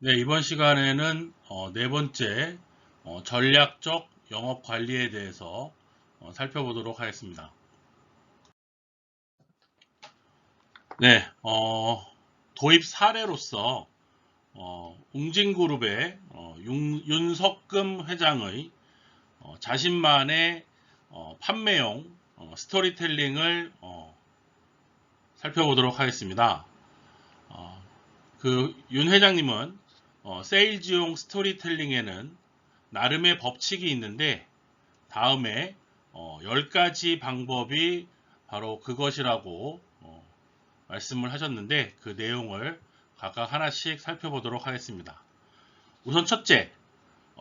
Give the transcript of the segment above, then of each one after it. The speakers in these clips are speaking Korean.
네, 이번 시간에는 네 번째 전략적 영업 관리에 대해서 살펴보도록 하겠습니다. 네, 도입 사례로서 웅진그룹의 윤석금 회장의 자신만의 판매용 스토리텔링을 살펴보도록 하겠습니다. 그 윤 회장님은 세일즈용 스토리텔링에는 나름의 법칙이 있는데 다음에 10가지 방법이 바로 그것이라고 말씀을 하셨는데 그 내용을 각각 하나씩 살펴보도록 하겠습니다. 우선 첫째,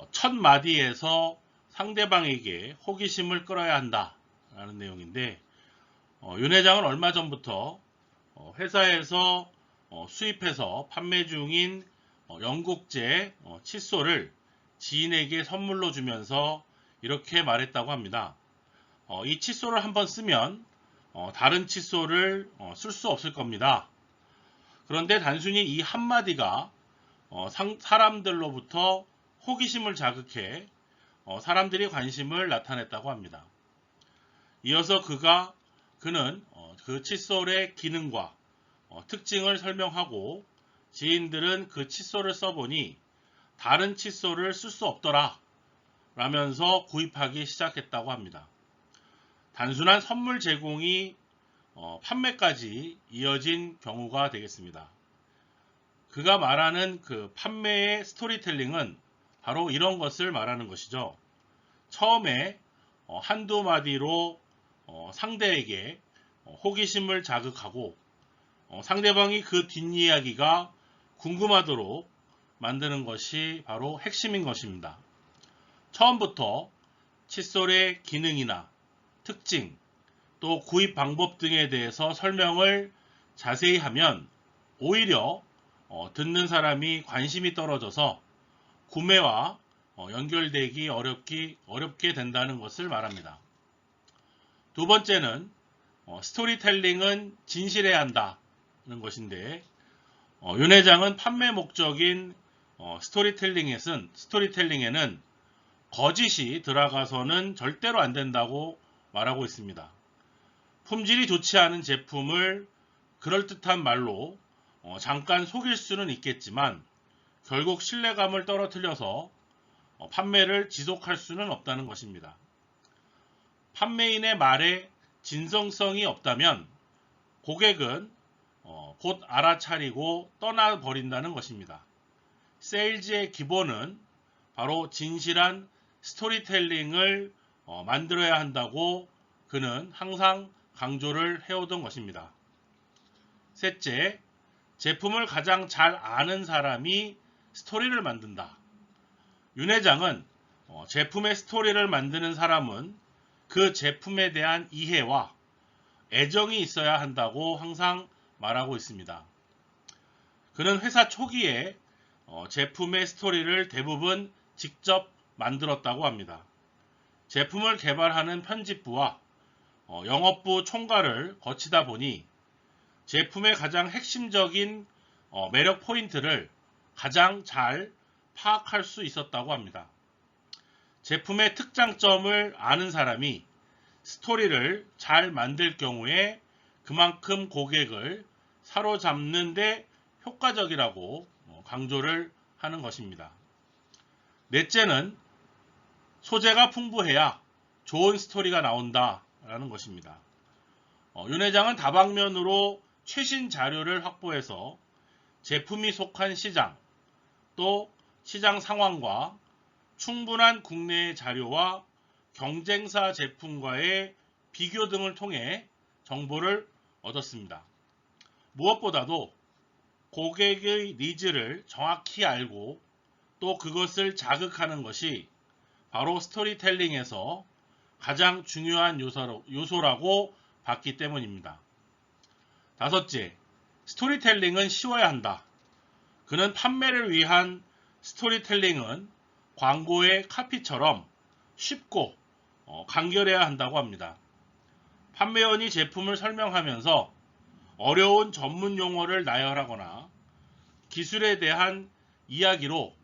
첫 마디에서 상대방에게 호기심을 끌어야 한다 라는 내용인데 윤 회장은 얼마 전부터 회사에서 수입해서 판매 중인 영국제 칫솔을 지인에게 선물로 주면서 이렇게 말했다고 합니다. 이 칫솔을 한번 쓰면 다른 칫솔을 쓸 수 없을 겁니다. 그런데 단순히 이 한마디가 사람들로부터 호기심을 자극해 사람들이 관심을 나타냈다고 합니다. 이어서 그는 그 칫솔의 기능과 특징을 설명하고 지인들은 그 칫솔을 써보니 다른 칫솔을 쓸 수 없더라 라면서 구입하기 시작했다고 합니다. 단순한 선물 제공이 판매까지 이어진 경우가 되겠습니다. 그가 말하는 그 판매의 스토리텔링은 바로 이런 것을 말하는 것이죠. 처음에 한두 마디로 상대에게 호기심을 자극하고 상대방이 그 뒷이야기가 궁금하도록 만드는 것이 바로 핵심인 것입니다. 처음부터 칫솔의 기능이나 특징, 또 구입 방법 등에 대해서 설명을 자세히 하면 오히려 듣는 사람이 관심이 떨어져서 구매와 연결되기 어렵게 된다는 것을 말합니다. 두 번째는 스토리텔링은 진실해야 한다는 것인데 윤 회장은 판매 목적인 스토리텔링에는 거짓이 들어가서는 절대로 안 된다고 말하고 있습니다. 품질이 좋지 않은 제품을 그럴듯한 말로 잠깐 속일 수는 있겠지만 결국 신뢰감을 떨어뜨려서 판매를 지속할 수는 없다는 것입니다. 판매인의 말에 진정성이 없다면 고객은 곧 알아차리고 떠나버린다는 것입니다. 세일즈의 기본은 바로 진실한 스토리텔링을 만들어야 한다고 그는 항상 강조를 해오던 것입니다. 셋째, 제품을 가장 잘 아는 사람이 스토리를 만든다. 윤 회장은 제품의 스토리를 만드는 사람은 그 제품에 대한 이해와 애정이 있어야 한다고 항상 말하고 있습니다. 그는 회사 초기에 제품의 스토리를 대부분 직접 만들었다고 합니다. 제품을 개발하는 편집부와 영업부 총괄을 거치다 보니 제품의 가장 핵심적인 매력 포인트를 가장 잘 파악할 수 있었다고 합니다. 제품의 특장점을 아는 사람이 스토리를 잘 만들 경우에 그만큼 고객을 사로잡는 데 효과적이라고 강조를 하는 것입니다. 넷째는 소재가 풍부해야 좋은 스토리가 나온다라는 것입니다. 윤 회장은 다방면으로 최신 자료를 확보해서 제품이 속한 시장, 또 시장 상황과 충분한 국내의 자료와 경쟁사 제품과의 비교 등을 통해 정보를 얻었습니다. 무엇보다도 고객의 니즈를 정확히 알고 또 그것을 자극하는 것이 바로 스토리텔링에서 가장 중요한 요소라고 봤기 때문입니다. 다섯째, 스토리텔링은 쉬워야 한다. 그는 판매를 위한 스토리텔링은 광고의 카피처럼 쉽고 간결해야 한다고 합니다. 판매원이 제품을 설명하면서 어려운 전문 용어를 나열하거나 기술에 대한 이야기로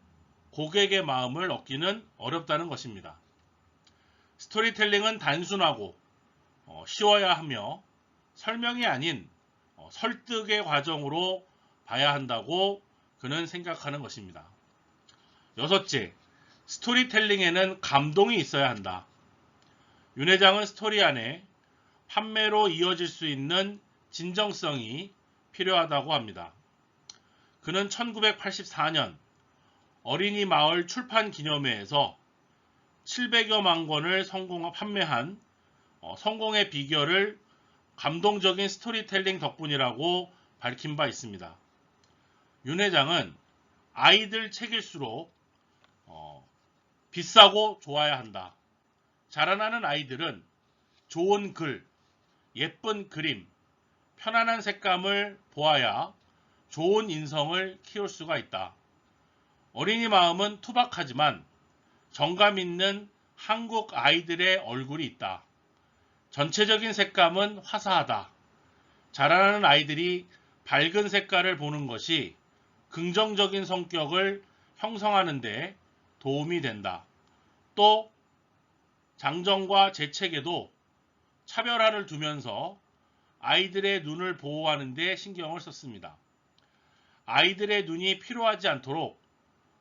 고객의 마음을 얻기는 어렵다는 것입니다. 스토리텔링은 단순하고 쉬워야 하며 설명이 아닌 설득의 과정으로 봐야 한다고 그는 생각하는 것입니다. 여섯째, 스토리텔링에는 감동이 있어야 한다. 윤 회장은 스토리 안에 판매로 이어질 수 있는 진정성이 필요하다고 합니다. 그는 1984년 어린이 마을 출판 기념회에서 700여만 권을 판매한 성공의 비결을 감동적인 스토리텔링 덕분이라고 밝힌 바 있습니다. 윤 회장은 아이들 책일수록 비싸고 좋아야 한다. 자라나는 아이들은 좋은 글, 예쁜 그림, 편안한 색감을 보아야 좋은 인성을 키울 수가 있다. 어린이 마음은 투박하지만 정감 있는 한국 아이들의 얼굴이 있다. 전체적인 색감은 화사하다. 자라나는 아이들이 밝은 색깔을 보는 것이 긍정적인 성격을 형성하는 데 도움이 된다. 또 장정과 재채기에도 차별화를 두면서 아이들의 눈을 보호하는 데 신경을 썼습니다. 아이들의 눈이 피로하지 않도록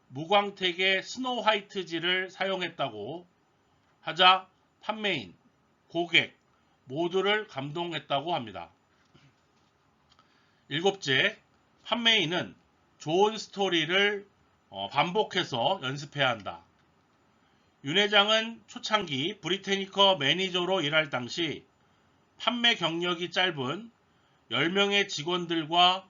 무광택의 스노우 화이트지를 사용했다고 하자 판매인, 고객 모두를 감동했다고 합니다. 일곱째, 판매인은 좋은 스토리를 반복해서 연습해야 한다. 윤 회장은 초창기 브리테니커 매니저로 일할 당시 판매 경력이 짧은 10명의 직원들과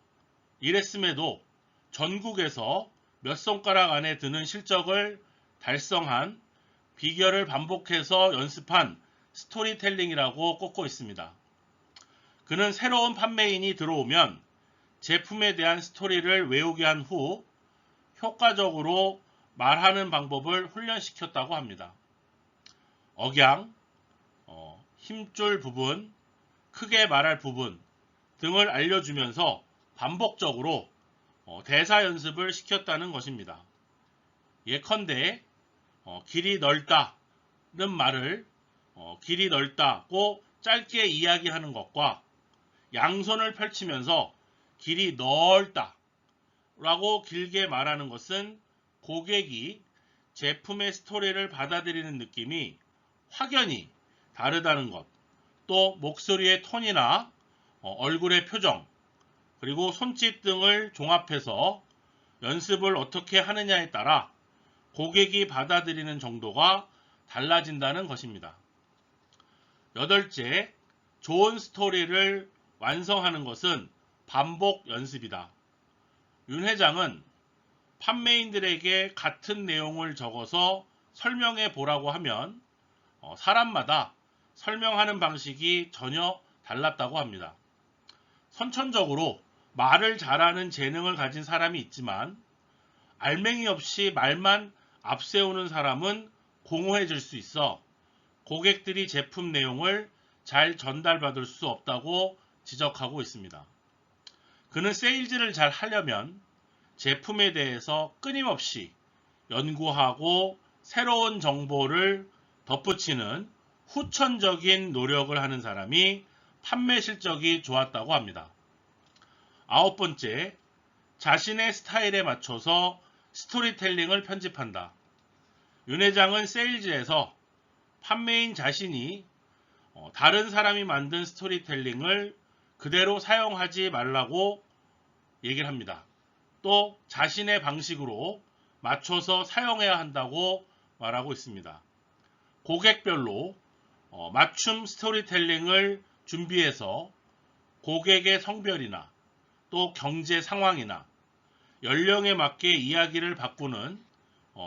일했음에도 전국에서 몇 손가락 안에 드는 실적을 달성한 비결을 반복해서 연습한 스토리텔링이라고 꼽고 있습니다. 그는 새로운 판매인이 들어오면 제품에 대한 스토리를 외우게 한 후 효과적으로 말하는 방법을 훈련시켰다고 합니다. 억양, 힘줄 부분, 크게 말할 부분 등을 알려주면서 반복적으로 대사 연습을 시켰다는 것입니다. 예컨대 길이 넓다는 말을 길이 넓다고 짧게 이야기하는 것과 양손을 펼치면서 길이 넓다 라고 길게 말하는 것은 고객이 제품의 스토리를 받아들이는 느낌이 확연히 다르다는 것, 또 목소리의 톤이나 얼굴의 표정, 그리고 손짓 등을 종합해서 연습을 어떻게 하느냐에 따라 고객이 받아들이는 정도가 달라진다는 것입니다. 여덟째, 좋은 스토리를 완성하는 것은 반복 연습이다. 윤 회장은 판매인들에게 같은 내용을 적어서 설명해 보라고 하면 사람마다 설명하는 방식이 전혀 달랐다고 합니다. 선천적으로 말을 잘하는 재능을 가진 사람이 있지만 알맹이 없이 말만 앞세우는 사람은 공허해질 수 있어 고객들이 제품 내용을 잘 전달받을 수 없다고 지적하고 있습니다. 그는 세일즈를 잘 하려면 제품에 대해서 끊임없이 연구하고 새로운 정보를 덧붙이는 후천적인 노력을 하는 사람이 판매 실적이 좋았다고 합니다. 아홉 번째, 자신의 스타일에 맞춰서 스토리텔링을 편집한다. 윤 회장은 세일즈에서 판매인 자신이 다른 사람이 만든 스토리텔링을 그대로 사용하지 말라고 얘기를 합니다. 또 자신의 방식으로 맞춰서 사용해야 한다고 말하고 있습니다. 고객별로 맞춤 스토리텔링을 준비해서 고객의 성별이나 또 경제 상황이나 연령에 맞게 이야기를 바꾸는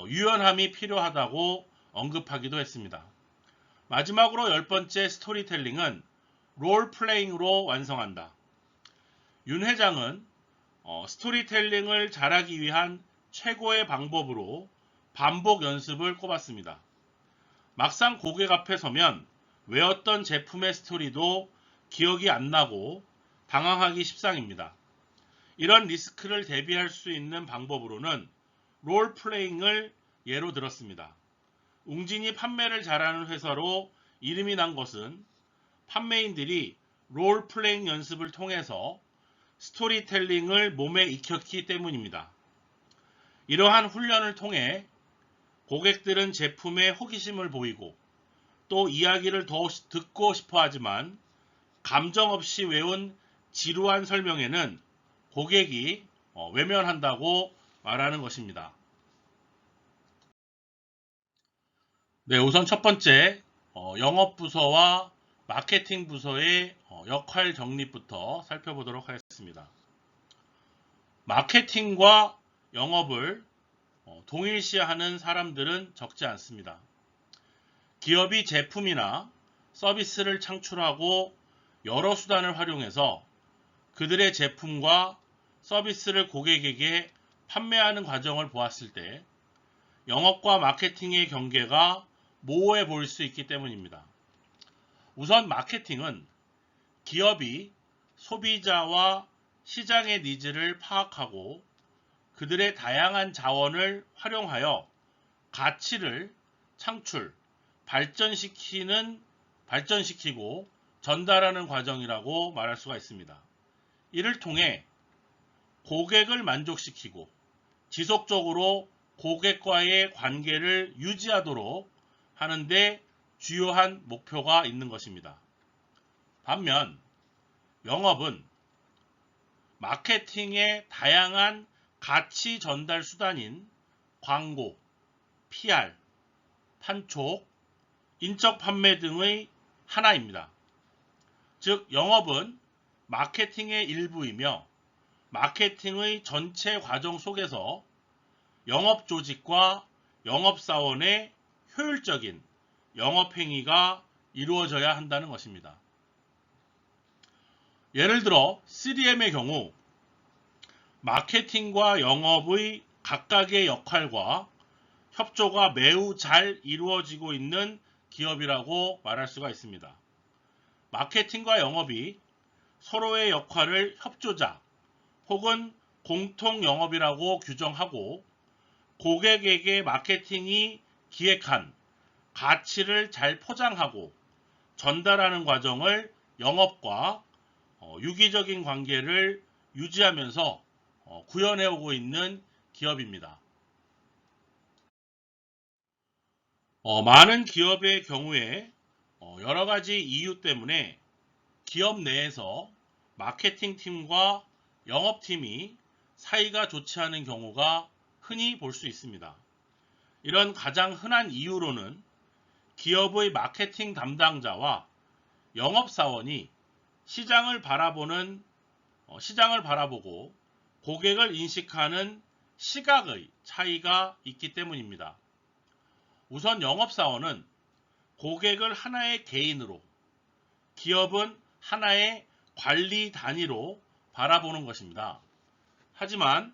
유연함이 필요하다고 언급하기도 했습니다. 마지막으로 10번째 스토리텔링은 롤플레잉으로 완성한다. 윤 회장은 스토리텔링을 잘하기 위한 최고의 방법으로 반복 연습을 꼽았습니다. 막상 고객 앞에 서면 외웠던 제품의 스토리도 기억이 안 나고 당황하기 십상입니다. 이런 리스크를 대비할 수 있는 방법으로는 롤플레잉을 예로 들었습니다. 웅진이 판매를 잘하는 회사로 이름이 난 것은 판매인들이 롤플레잉 연습을 통해서 스토리텔링을 몸에 익혔기 때문입니다. 이러한 훈련을 통해 고객들은 제품에 호기심을 보이고 또 이야기를 더 듣고 싶어 하지만 감정 없이 외운 지루한 설명에는 고객이 외면한다고 말하는 것입니다. 네, 우선 첫 번째 영업부서와 마케팅 부서의 역할 정립부터 살펴보도록 하겠습니다. 마케팅과 영업을 동일시하는 사람들은 적지 않습니다. 기업이 제품이나 서비스를 창출하고 여러 수단을 활용해서 그들의 제품과 서비스를 고객에게 판매하는 과정을 보았을 때 영업과 마케팅의 경계가 모호해 보일 수 있기 때문입니다. 우선 마케팅은 기업이 소비자와 시장의 니즈를 파악하고 그들의 다양한 자원을 활용하여 가치를 창출, 발전시키고 전달하는 과정이라고 말할 수가 있습니다. 이를 통해 고객을 만족시키고 지속적으로 고객과의 관계를 유지하도록 하는데 주요한 목표가 있는 것입니다. 반면 영업은 마케팅의 다양한 가치 전달 수단인 광고, PR, 판촉, 인적 판매 등의 하나입니다. 즉 영업은 마케팅의 일부이며 마케팅의 전체 과정 속에서 영업 조직과 영업사원의 효율적인 영업행위가 이루어져야 한다는 것입니다. 예를 들어 3M의 경우 마케팅과 영업의 각각의 역할과 협조가 매우 잘 이루어지고 있는 기업이라고 말할 수가 있습니다. 마케팅과 영업이 서로의 역할을 협조자 혹은 공통 영업이라고 규정하고 고객에게 마케팅이 기획한 가치를 잘 포장하고 전달하는 과정을 영업과 유기적인 관계를 유지하면서 구현해오고 있는 기업입니다. 많은 기업의 경우에 여러 가지 이유 때문에 기업 내에서 마케팅팀과 영업팀이 사이가 좋지 않은 경우가 흔히 볼 수 있습니다. 이런 가장 흔한 이유로는 기업의 마케팅 담당자와 영업사원이 시장을 바라보고 고객을 인식하는 시각의 차이가 있기 때문입니다. 우선 영업사원은 고객을 하나의 개인으로, 기업은 하나의 관리 단위로 바라보는 것입니다. 하지만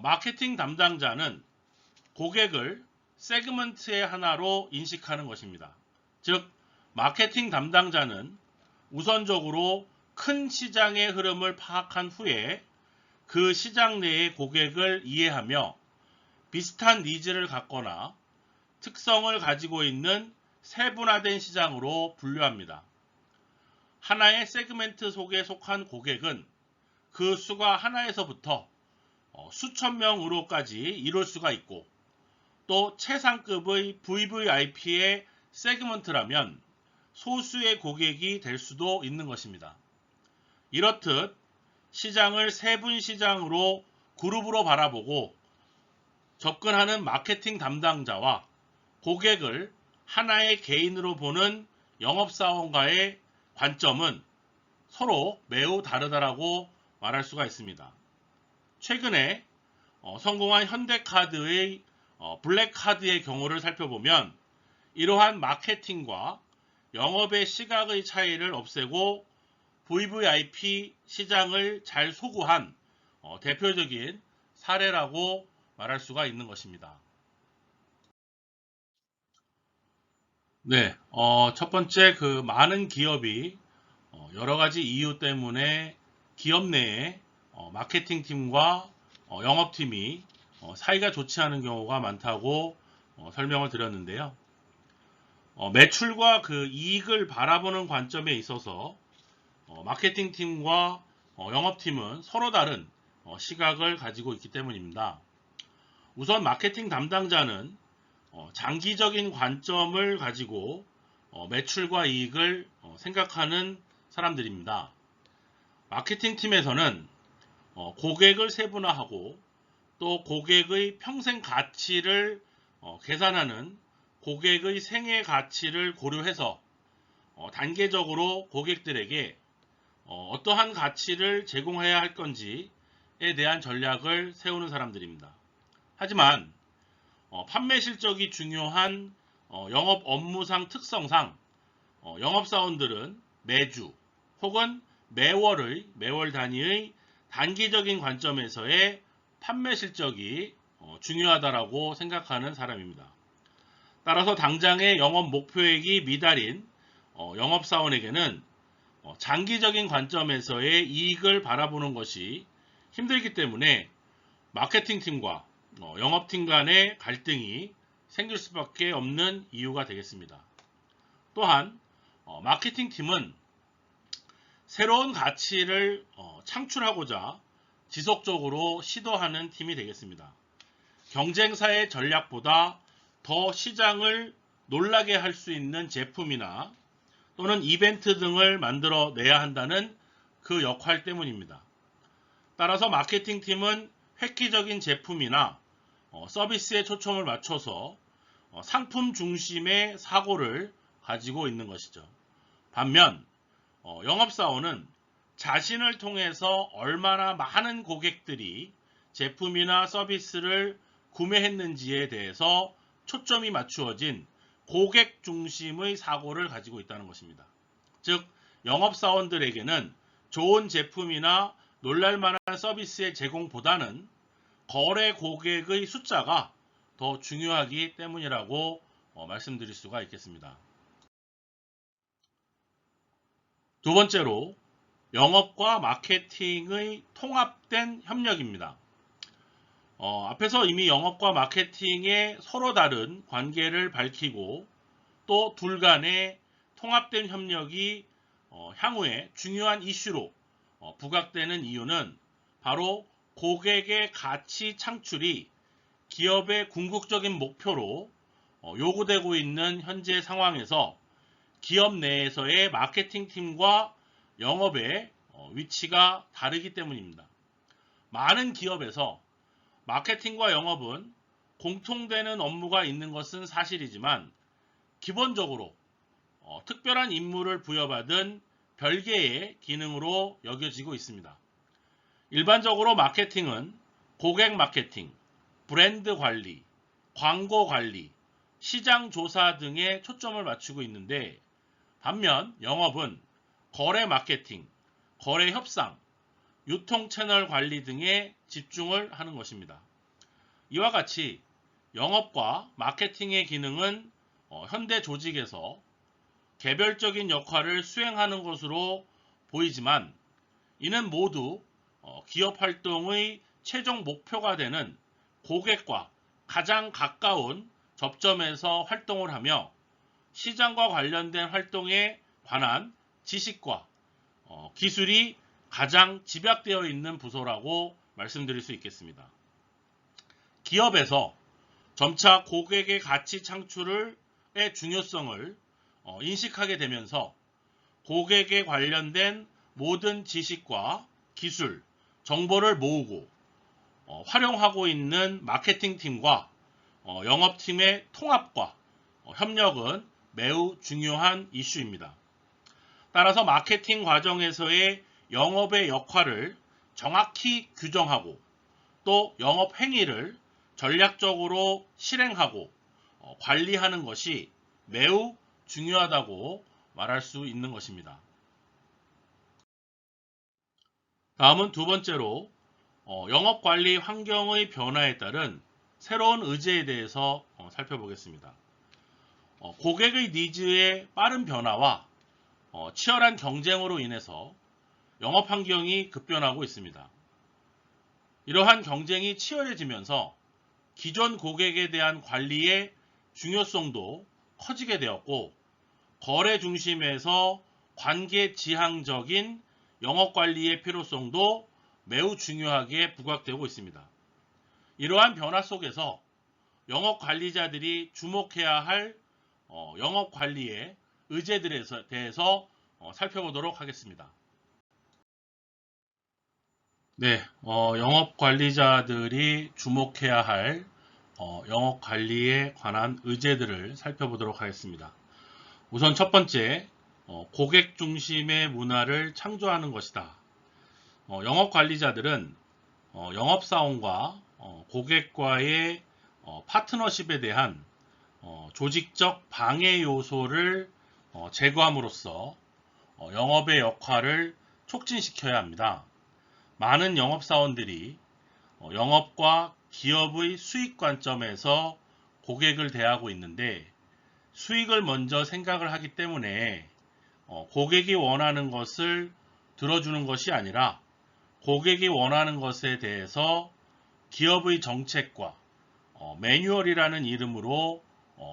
마케팅 담당자는 고객을 세그먼트의 하나로 인식하는 것입니다. 즉, 마케팅 담당자는 우선적으로 큰 시장의 흐름을 파악한 후에 그 시장 내의 고객을 이해하며 비슷한 니즈를 갖거나 특성을 가지고 있는 세분화된 시장으로 분류합니다. 하나의 세그멘트 속에 속한 고객은 그 수가 하나에서부터 수천 명으로까지 이룰 수가 있고 또 최상급의 VVIP의 세그먼트라면 소수의 고객이 될 수도 있는 것입니다. 이렇듯 시장을 세분 시장으로 그룹으로 바라보고 접근하는 마케팅 담당자와 고객을 하나의 개인으로 보는 영업사원과의 관점은 서로 매우 다르다고 말할 수가 있습니다. 최근에 성공한 현대카드의 블랙카드의 경우를 살펴보면 이러한 마케팅과 영업의 시각의 차이를 없애고 VVIP 시장을 잘 소구한 대표적인 사례라고 말할 수가 있는 것입니다. 네, 첫 번째 많은 기업이 여러 가지 이유 때문에 기업 내에 마케팅 팀과 영업팀이 사이가 좋지 않은 경우가 많다고 설명을 드렸는데요. 매출과 그 이익을 바라보는 관점에 있어서 마케팅 팀과 영업팀은 서로 다른 시각을 가지고 있기 때문입니다. 우선 마케팅 담당자는 장기적인 관점을 가지고 매출과 이익을 생각하는 사람들입니다. 마케팅 팀에서는 고객을 세분화하고 또 고객의 평생 가치를 계산하는 고객의 생애 가치를 고려해서 단계적으로 고객들에게 어떠한 가치를 제공해야 할 건지에 대한 전략을 세우는 사람들입니다. 하지만 판매 실적이 중요한 영업 업무상 특성상 영업사원들은 매주 혹은 매월 단위의 단기적인 관점에서의 판매 실적이 중요하다고 생각하는 사람입니다. 따라서 당장의 영업 목표액이 미달인 영업사원에게는 장기적인 관점에서의 이익을 바라보는 것이 힘들기 때문에 마케팅팀과 영업팀 간의 갈등이 생길 수밖에 없는 이유가 되겠습니다. 또한 마케팅팀은 새로운 가치를 창출하고자 지속적으로 시도하는 팀이 되겠습니다. 경쟁사의 전략보다 더 시장을 놀라게 할 수 있는 제품이나 또는 이벤트 등을 만들어 내야 한다는 그 역할 때문입니다. 따라서 마케팅팀은 획기적인 제품이나 서비스에 초점을 맞춰서 상품 중심의 사고를 가지고 있는 것이죠. 반면 영업사원은 자신을 통해서 얼마나 많은 고객들이 제품이나 서비스를 구매했는지에 대해서 초점이 맞추어진 고객 중심의 사고를 가지고 있다는 것입니다. 즉, 영업사원들에게는 좋은 제품이나 놀랄만한 서비스의 제공보다는 거래 고객의 숫자가 더 중요하기 때문이라고 말씀드릴 수가 있겠습니다. 두 번째로 영업과 마케팅의 통합된 협력입니다. 앞에서 이미 영업과 마케팅의 서로 다른 관계를 밝히고 또 둘 간의 통합된 협력이 향후에 중요한 이슈로 부각되는 이유는 바로 고객의 가치 창출이 기업의 궁극적인 목표로 요구되고 있는 현재 상황에서 기업 내에서의 마케팅팀과 영업의 위치가 다르기 때문입니다. 많은 기업에서 마케팅과 영업은 공통되는 업무가 있는 것은 사실이지만 기본적으로 특별한 임무를 부여받은 별개의 기능으로 여겨지고 있습니다. 일반적으로 마케팅은 고객 마케팅, 브랜드 관리, 광고 관리, 시장 조사 등에 초점을 맞추고 있는데 반면 영업은 거래 마케팅, 거래 협상, 유통 채널 관리 등에 집중을 하는 것입니다. 이와 같이 영업과 마케팅의 기능은 현대 조직에서 개별적인 역할을 수행하는 것으로 보이지만 이는 모두 기업 활동의 최종 목표가 되는 고객과 가장 가까운 접점에서 활동을 하며 시장과 관련된 활동에 관한 지식과 기술이 가장 집약되어 있는 부서라고 말씀드릴 수 있겠습니다. 기업에서 점차 고객의 가치 창출의 중요성을 인식하게 되면서 고객에 관련된 모든 지식과 기술, 정보를 모으고 활용하고 있는 마케팅팀과 영업팀의 통합과 협력은 매우 중요한 이슈입니다. 따라서 마케팅 과정에서의 영업의 역할을 정확히 규정하고 또 영업 행위를 전략적으로 실행하고 관리하는 것이 매우 중요하다고 말할 수 있는 것입니다. 다음은 두 번째로 영업관리 환경의 변화에 따른 새로운 의제에 대해서 살펴보겠습니다. 고객의 니즈의 빠른 변화와 치열한 경쟁으로 인해서 영업 환경이 급변하고 있습니다. 이러한 경쟁이 치열해지면서 기존 고객에 대한 관리의 중요성도 커지게 되었고, 거래 중심에서 관계 지향적인 영업 관리의 필요성도 매우 중요하게 부각되고 있습니다. 이러한 변화 속에서 영업 관리자들이 주목해야 할 영업 관리의 의제들에 대해서 살펴보도록 하겠습니다. 네, 영업 관리자들이 주목해야 할 영업 관리에 관한 의제들을 살펴보도록 하겠습니다. 우선 첫 번째, 고객 중심의 문화를 창조하는 것이다. 영업 관리자들은 영업사원과 고객과의 파트너십에 대한 조직적 방해 요소를 제거함으로써 영업의 역할을 촉진시켜야 합니다. 많은 영업사원들이 영업과 기업의 수익 관점에서 고객을 대하고 있는데, 수익을 먼저 생각을 하기 때문에 고객이 원하는 것을 들어주는 것이 아니라 고객이 원하는 것에 대해서 기업의 정책과 매뉴얼이라는 이름으로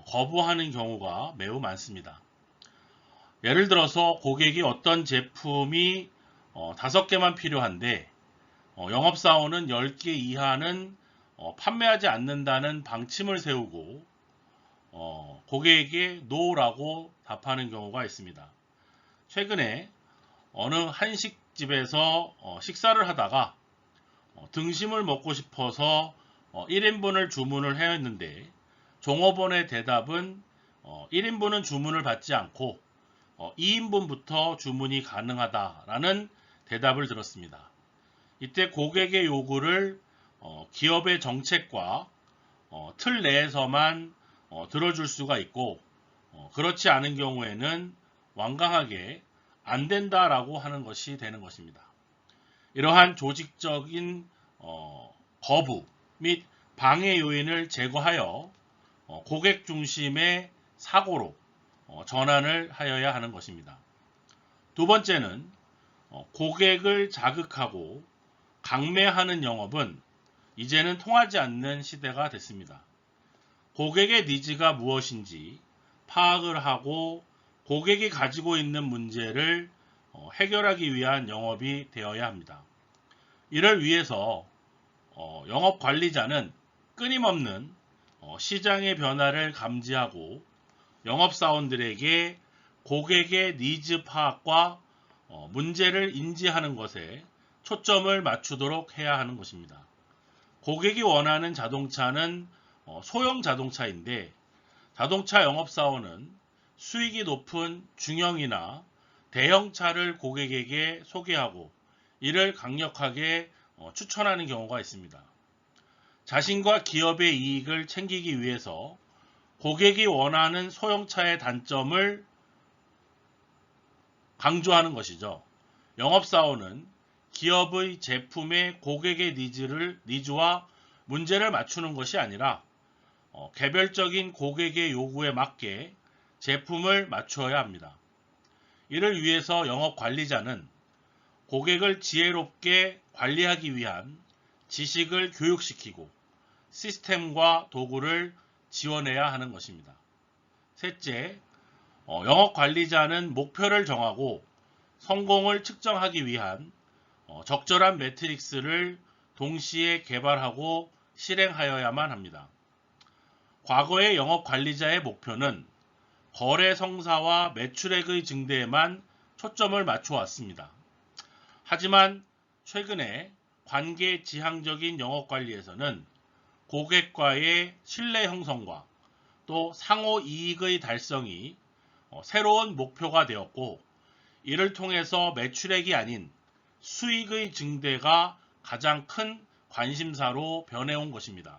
거부하는 경우가 매우 많습니다. 예를 들어서 고객이 어떤 제품이 5개만 필요한데 영업사원은 10개 이하는 판매하지 않는다는 방침을 세우고 고객에게 NO라고 답하는 경우가 있습니다. 최근에 어느 한식집에서 식사를 하다가 등심을 먹고 싶어서 1인분을 주문을 했는데 종업원의 대답은 1인분은 주문을 받지 않고 2인분부터 주문이 가능하다라는 대답을 들었습니다. 이때 고객의 요구를 기업의 정책과 틀 내에서만 들어줄 수가 있고, 그렇지 않은 경우에는 완강하게 안 된다라고 하는 것이 되는 것입니다. 이러한 조직적인 거부 및 방해 요인을 제거하여 고객 중심의 사고로 전환을 하여야 하는 것입니다. 두 번째는 고객을 자극하고 강매하는 영업은 이제는 통하지 않는 시대가 됐습니다. 고객의 니즈가 무엇인지 파악을 하고 고객이 가지고 있는 문제를 해결하기 위한 영업이 되어야 합니다. 이를 위해서 영업 관리자는 끊임없는 시장의 변화를 감지하고 영업사원들에게 고객의 니즈 파악과 문제를 인지하는 것에 초점을 맞추도록 해야 하는 것입니다. 고객이 원하는 자동차는 소형 자동차인데 자동차 영업사원은 수익이 높은 중형이나 대형차를 고객에게 소개하고 이를 강력하게 추천하는 경우가 있습니다. 자신과 기업의 이익을 챙기기 위해서 고객이 원하는 소형차의 단점을 강조하는 것이죠. 영업사원은 기업의 제품의 고객의 니즈와 문제를 맞추는 것이 아니라 개별적인 고객의 요구에 맞게 제품을 맞추어야 합니다. 이를 위해서 영업 관리자는 고객을 지혜롭게 관리하기 위한 지식을 교육시키고 시스템과 도구를 지원해야 하는 것입니다. 셋째, 영업 관리자는 목표를 정하고 성공을 측정하기 위한 적절한 매트릭스를 동시에 개발하고 실행하여야만 합니다. 과거의 영업 관리자의 목표는 거래 성사와 매출액의 증대에만 초점을 맞춰 왔습니다. 하지만 최근에 관계 지향적인 영업 관리에서는 고객과의 신뢰 형성과 또 상호 이익의 달성이 새로운 목표가 되었고, 이를 통해서 매출액이 아닌 수익의 증대가 가장 큰 관심사로 변해온 것입니다.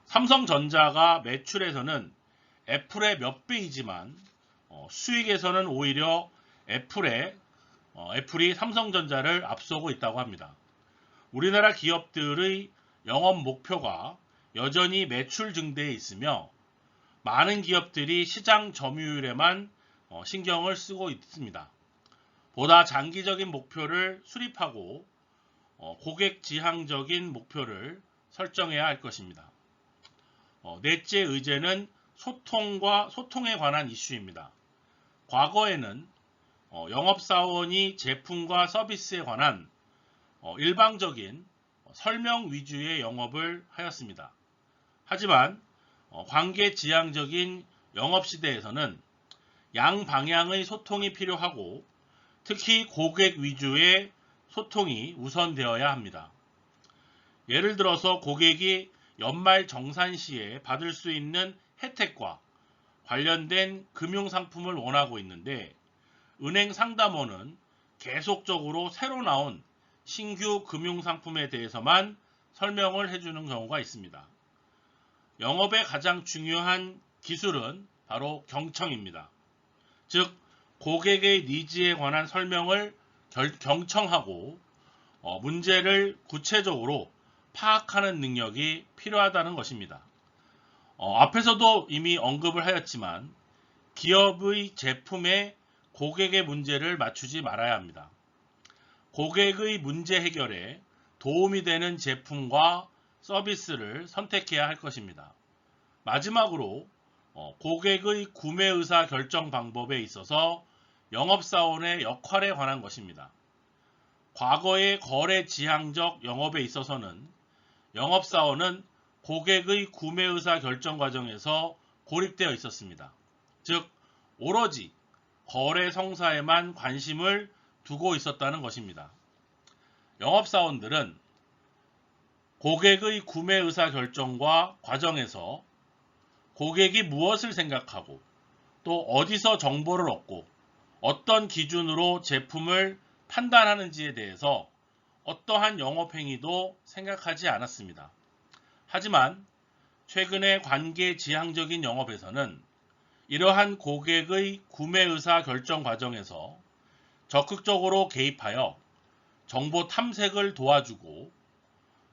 삼성전자가 매출에서는 애플의 몇 배이지만 수익에서는 오히려 애플이 삼성전자를 앞서고 있다고 합니다. 우리나라 기업들의 영업 목표가 여전히 매출 증대에 있으며 많은 기업들이 시장 점유율에만 신경을 쓰고 있습니다. 보다 장기적인 목표를 수립하고 고객 지향적인 목표를 설정해야 할 것입니다. 넷째 의제는 소통에 관한 이슈입니다. 과거에는 영업사원이 제품과 서비스에 관한 일방적인 설명 위주의 영업을 하였습니다. 하지만 관계지향적인 영업시대에서는 양방향의 소통이 필요하고 특히 고객 위주의 소통이 우선되어야 합니다. 예를 들어서 고객이 연말 정산 시에 받을 수 있는 혜택과 관련된 금융상품을 원하고 있는데 은행 상담원은 계속적으로 새로 나온 신규 금융상품에 대해서만 설명을 해주는 경우가 있습니다. 영업의 가장 중요한 기술은 바로 경청입니다. 즉 고객의 니즈에 관한 설명을 경청하고 문제를 구체적으로 파악하는 능력이 필요하다는 것입니다. 앞에서도 이미 언급을 하였지만 기업의 제품에 고객의 문제를 맞추지 말아야 합니다. 고객의 문제 해결에 도움이 되는 제품과 서비스를 선택해야 할 것입니다. 마지막으로 고객의 구매 의사 결정 방법에 있어서 영업사원의 역할에 관한 것입니다. 과거의 거래 지향적 영업에 있어서는 영업사원은 고객의 구매 의사 결정 과정에서 고립되어 있었습니다. 즉 오로지 거래 성사에만 관심을 두고 있었다는 것입니다. 영업사원들은 고객의 구매 의사 결정과 과정에서 고객이 무엇을 생각하고 또 어디서 정보를 얻고 어떤 기준으로 제품을 판단하는지에 대해서 어떠한 영업행위도 생각하지 않았습니다. 하지만 최근의 관계지향적인 영업에서는 이러한 고객의 구매 의사 결정 과정에서 적극적으로 개입하여 정보 탐색을 도와주고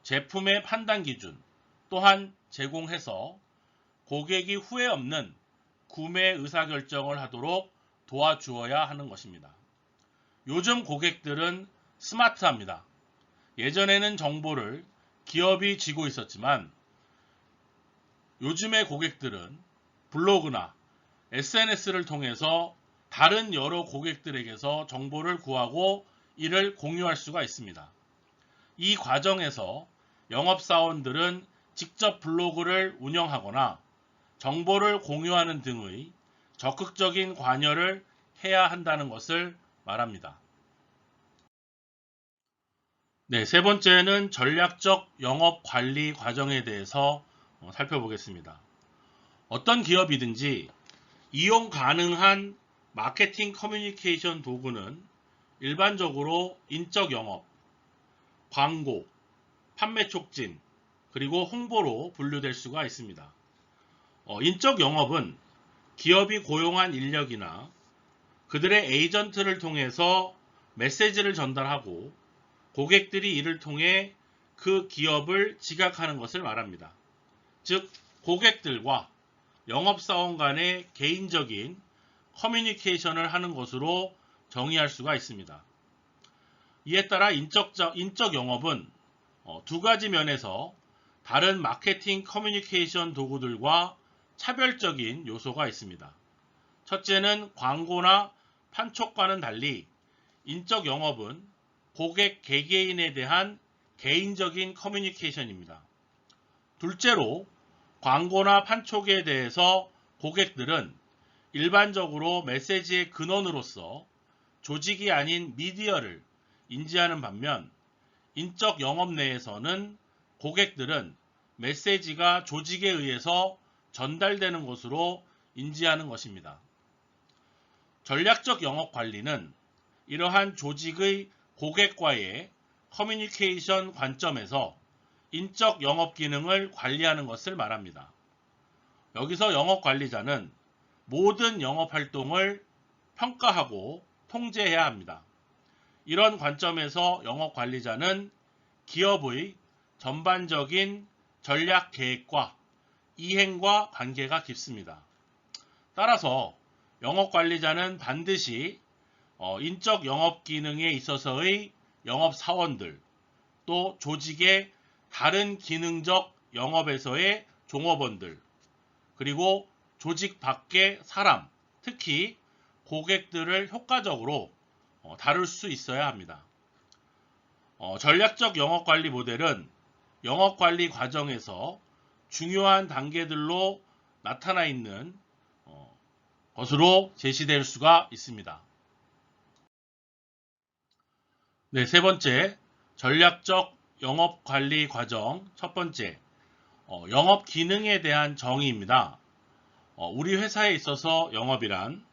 제품의 판단 기준 또한 제공해서 고객이 후회 없는 구매 의사 결정을 하도록 도와주어야 하는 것입니다. 요즘 고객들은 스마트합니다. 예전에는 정보를 기업이 쥐고 있었지만 요즘의 고객들은 블로그나 SNS를 통해서 다른 여러 고객들에게서 정보를 구하고 이를 공유할 수가 있습니다. 이 과정에서 영업사원들은 직접 블로그를 운영하거나 정보를 공유하는 등의 적극적인 관여를 해야 한다는 것을 말합니다. 네, 세 번째는 전략적 영업 관리 과정에 대해서 살펴보겠습니다. 어떤 기업이든지 이용 가능한 마케팅 커뮤니케이션 도구는 일반적으로 인적 영업, 광고, 판매 촉진, 그리고 홍보로 분류될 수가 있습니다. 인적 영업은 기업이 고용한 인력이나 그들의 에이전트를 통해서 메시지를 전달하고 고객들이 이를 통해 그 기업을 지각하는 것을 말합니다. 즉, 고객들과 영업사원 간의 개인적인 커뮤니케이션을 하는 것으로 정의할 수가 있습니다. 이에 따라 인적 영업은 두 가지 면에서 다른 마케팅 커뮤니케이션 도구들과 차별적인 요소가 있습니다. 첫째는 광고나 판촉과는 달리 인적 영업은 고객 개개인에 대한 개인적인 커뮤니케이션입니다. 둘째로 광고나 판촉에 대해서 고객들은 일반적으로 메시지의 근원으로서 조직이 아닌 미디어를 인지하는 반면 인적 영업 내에서는 고객들은 메시지가 조직에 의해서 전달되는 것으로 인지하는 것입니다. 전략적 영업 관리는 이러한 조직의 고객과의 커뮤니케이션 관점에서 인적 영업 기능을 관리하는 것을 말합니다. 여기서 영업 관리자는 모든 영업 활동을 평가하고 통제해야 합니다. 이런 관점에서 영업 관리자는 기업의 전반적인 전략 계획과 이행과 관계가 깊습니다. 따라서 영업 관리자는 반드시 인적 영업 기능에 있어서의 영업 사원들 또 조직의 다른 기능적 영업에서의 종업원들, 그리고 조직 밖의 사람, 특히 고객들을 효과적으로 다룰 수 있어야 합니다. 전략적 영업관리 모델은 영업관리 과정에서 중요한 단계들로 나타나 있는 것으로 제시될 수가 있습니다. 네, 세 번째, 전략적 영업관리 과정. 첫 번째, 영업 기능에 대한 정의입니다. 우리 회사에 있어서 영업이란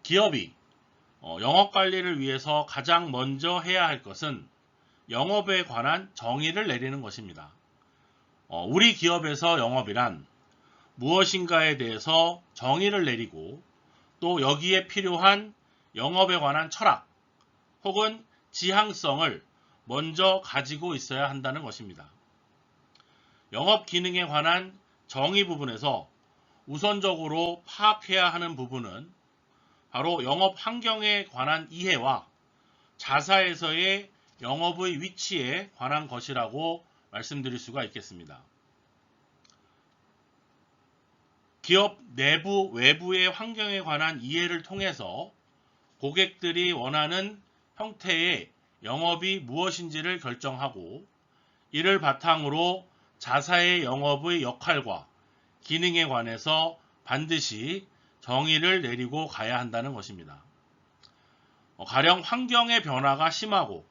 기업이 영업관리를 위해서 가장 먼저 해야 할 것은 영업에 관한 정의를 내리는 것입니다. 우리 기업에서 영업이란 무엇인가에 대해서 정의를 내리고 또 여기에 필요한 영업에 관한 철학 혹은 지향성을 먼저 가지고 있어야 한다는 것입니다. 영업 기능에 관한 정의 부분에서 우선적으로 파악해야 하는 부분은 바로 영업 환경에 관한 이해와 자사에서의 영업의 위치에 관한 것이라고 말씀드릴 수가 있겠습니다. 기업 내부, 외부의 환경에 관한 이해를 통해서 고객들이 원하는 형태의 영업이 무엇인지를 결정하고 이를 바탕으로 자사의 영업의 역할과 기능에 관해서 반드시 정의를 내리고 가야 한다는 것입니다. 가령 환경의 변화가 심하고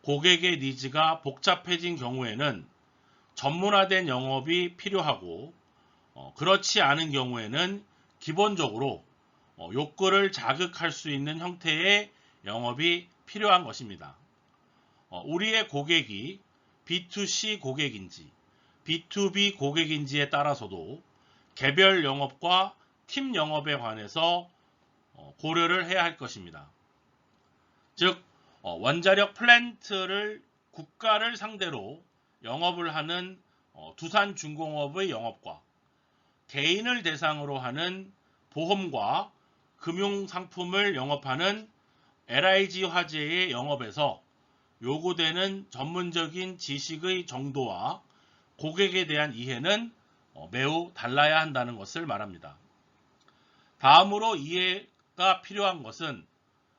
고객의 니즈가 복잡해진 경우에는 전문화된 영업이 필요하고 그렇지 않은 경우에는 기본적으로 욕구를 자극할 수 있는 형태의 영업이 필요한 것입니다. 우리의 고객이 B2C 고객인지 B2B 고객인지에 따라서도 개별 영업과 팀 영업에 관해서 고려를 해야 할 것입니다. 즉 원자력 플랜트를 국가를 상대로 영업을 하는 두산중공업의 영업과 개인을 대상으로 하는 보험과 금융상품을 영업하는 LIG 화재의 영업에서 요구되는 전문적인 지식의 정도와 고객에 대한 이해는 매우 달라야 한다는 것을 말합니다. 다음으로 이해가 필요한 것은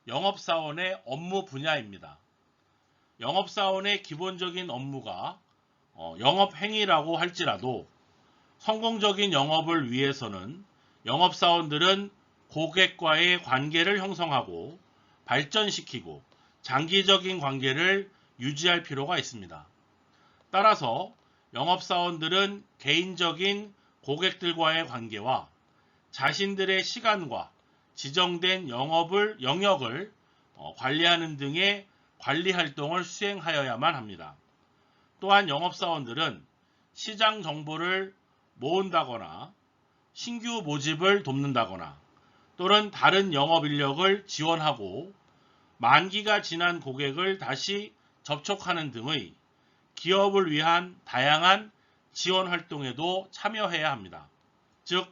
영업사원의 업무 분야입니다. 영업사원의 기본적인 업무가 영업행위라고 할지라도 성공적인 영업을 위해서는 영업사원들은 고객과의 관계를 형성하고 발전시키고 장기적인 관계를 유지할 필요가 있습니다. 따라서 영업사원들은 개인적인 고객들과의 관계와 자신들의 시간과 지정된 영역을 관리하는 등의 관리 활동을 수행하여야만 합니다. 또한 영업사원들은 시장 정보를 모은다거나 신규 모집을 돕는다거나 또는 다른 영업 인력을 지원하고 만기가 지난 고객을 다시 접촉하는 등의 기업을 위한 다양한 지원 활동에도 참여해야 합니다. 즉,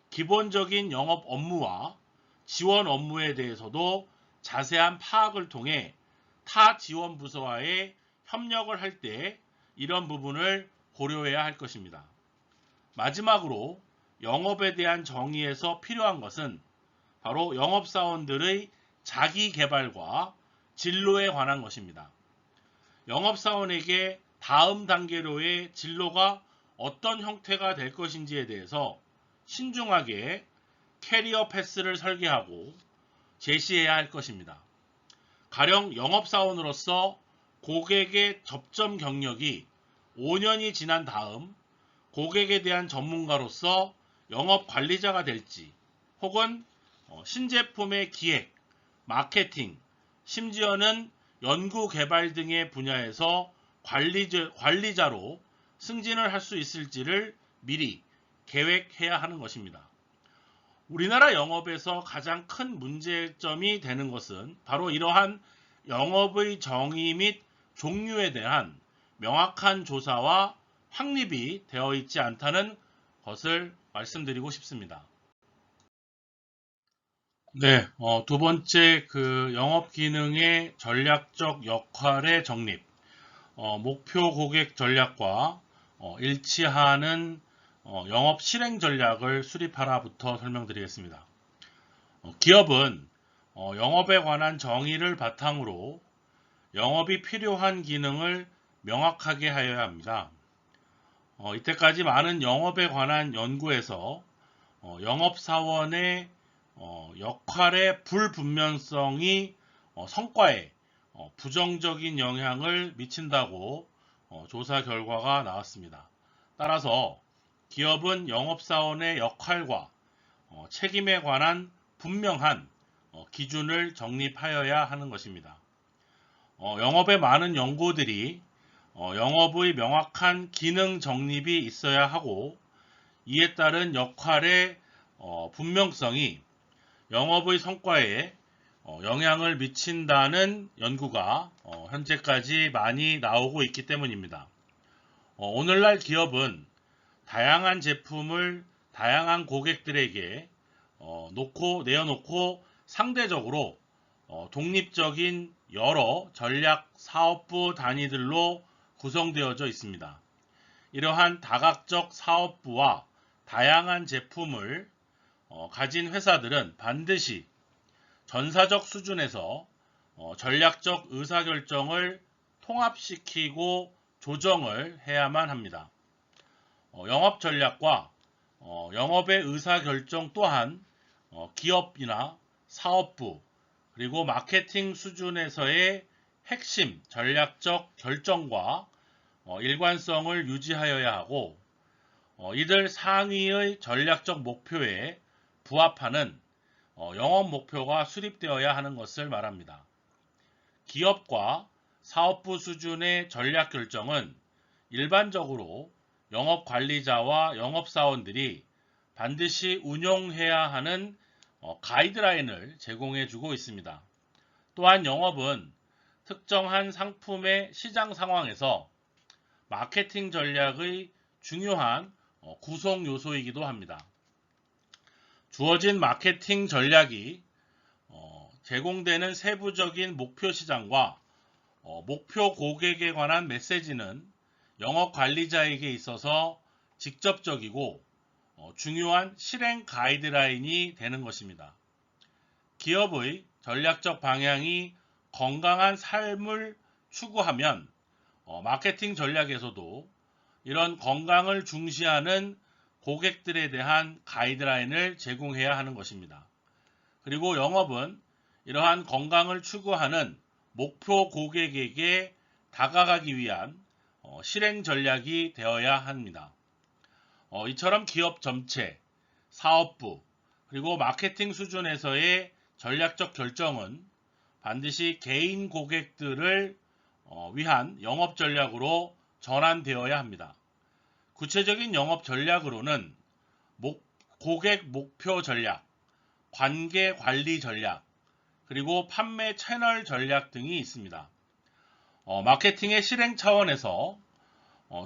기본적인 영업 업무와 지원 업무에 대해서도 자세한 파악을 통해 타 지원 부서와의 협력을 할 때 이런 부분을 고려해야 할 것입니다. 마지막으로 영업에 대한 정의에서 필요한 것은 바로 영업사원들의 자기개발과 진로에 관한 것입니다. 영업사원에게 다음 단계로의 진로가 어떤 형태가 될 것인지에 대해서 신중하게 캐리어 패스를 설계하고 제시해야 할 것입니다. 가령 영업사원으로서 고객의 접점 경력이 5년이 지난 다음 고객에 대한 전문가로서 영업관리자가 될지 혹은 신제품의 기획, 마케팅, 심지어는 연구개발 등의 분야에서 관리자로 승진을 할 수 있을지를 미리 계획해야 하는 것입니다. 우리나라 영업에서 가장 큰 문제점이 되는 것은 바로 이러한 영업의 정의 및 종류에 대한 명확한 조사와 확립이 되어 있지 않다는 것을 말씀드리고 싶습니다. 네, 두 번째 영업 기능의 전략적 역할의 정립. 목표 고객 전략과 일치하는 영업 실행 전략을 수립하라부터 설명드리겠습니다. 기업은 영업에 관한 정의를 바탕으로 영업이 필요한 기능을 명확하게 하여야 합니다. 이때까지 많은 영업에 관한 연구에서 영업사원의 역할의 불분명성이 성과에 부정적인 영향을 미친다고 조사 결과가 나왔습니다. 따라서 기업은 영업사원의 역할과 책임에 관한 분명한 기준을 정립하여야 하는 것입니다. 영업의 많은 연구들이 영업의 명확한 기능 정립이 있어야 하고 이에 따른 역할의 분명성이 영업의 성과에 영향을 미친다는 연구가 현재까지 많이 나오고 있기 때문입니다. 오늘날 기업은 다양한 제품을 다양한 고객들에게 내어놓고 상대적으로 독립적인 여러 전략 사업부 단위들로 구성되어져 있습니다. 이러한 다각적 사업부와 다양한 제품을 가진 회사들은 반드시 전사적 수준에서 전략적 의사결정을 통합시키고 조정을 해야만 합니다. 영업 전략과 영업의 의사결정 또한 기업이나 사업부 그리고 마케팅 수준에서의 핵심 전략적 결정과 일관성을 유지하여야 하고 이들 상위의 전략적 목표에 부합하는 영업 목표가 수립되어야 하는 것을 말합니다. 기업과 사업부 수준의 전략 결정은 일반적으로 영업관리자와 영업사원들이 반드시 운용해야 하는 가이드라인을 제공해 주고 있습니다. 또한 영업은 특정한 상품의 시장 상황에서 마케팅 전략의 중요한 구성 요소이기도 합니다. 주어진 마케팅 전략이 제공되는 세부적인 목표 시장과 목표 고객에 관한 메시지는 영업 관리자에게 있어서 직접적이고 중요한 실행 가이드라인이 되는 것입니다. 기업의 전략적 방향이 건강한 삶을 추구하면 마케팅 전략에서도 이런 건강을 중시하는 고객들에 대한 가이드라인을 제공해야 하는 것입니다. 그리고 영업은 이러한 건강을 추구하는 목표 고객에게 다가가기 위한 실행 전략이 되어야 합니다. 이처럼 기업 전체, 사업부, 그리고 마케팅 수준에서의 전략적 결정은 반드시 개인 고객들을 위한 영업 전략으로 전환되어야 합니다. 구체적인 영업 전략으로는 고객 목표 전략, 관계 관리 전략, 그리고 판매 채널 전략 등이 있습니다. 마케팅의 실행 차원에서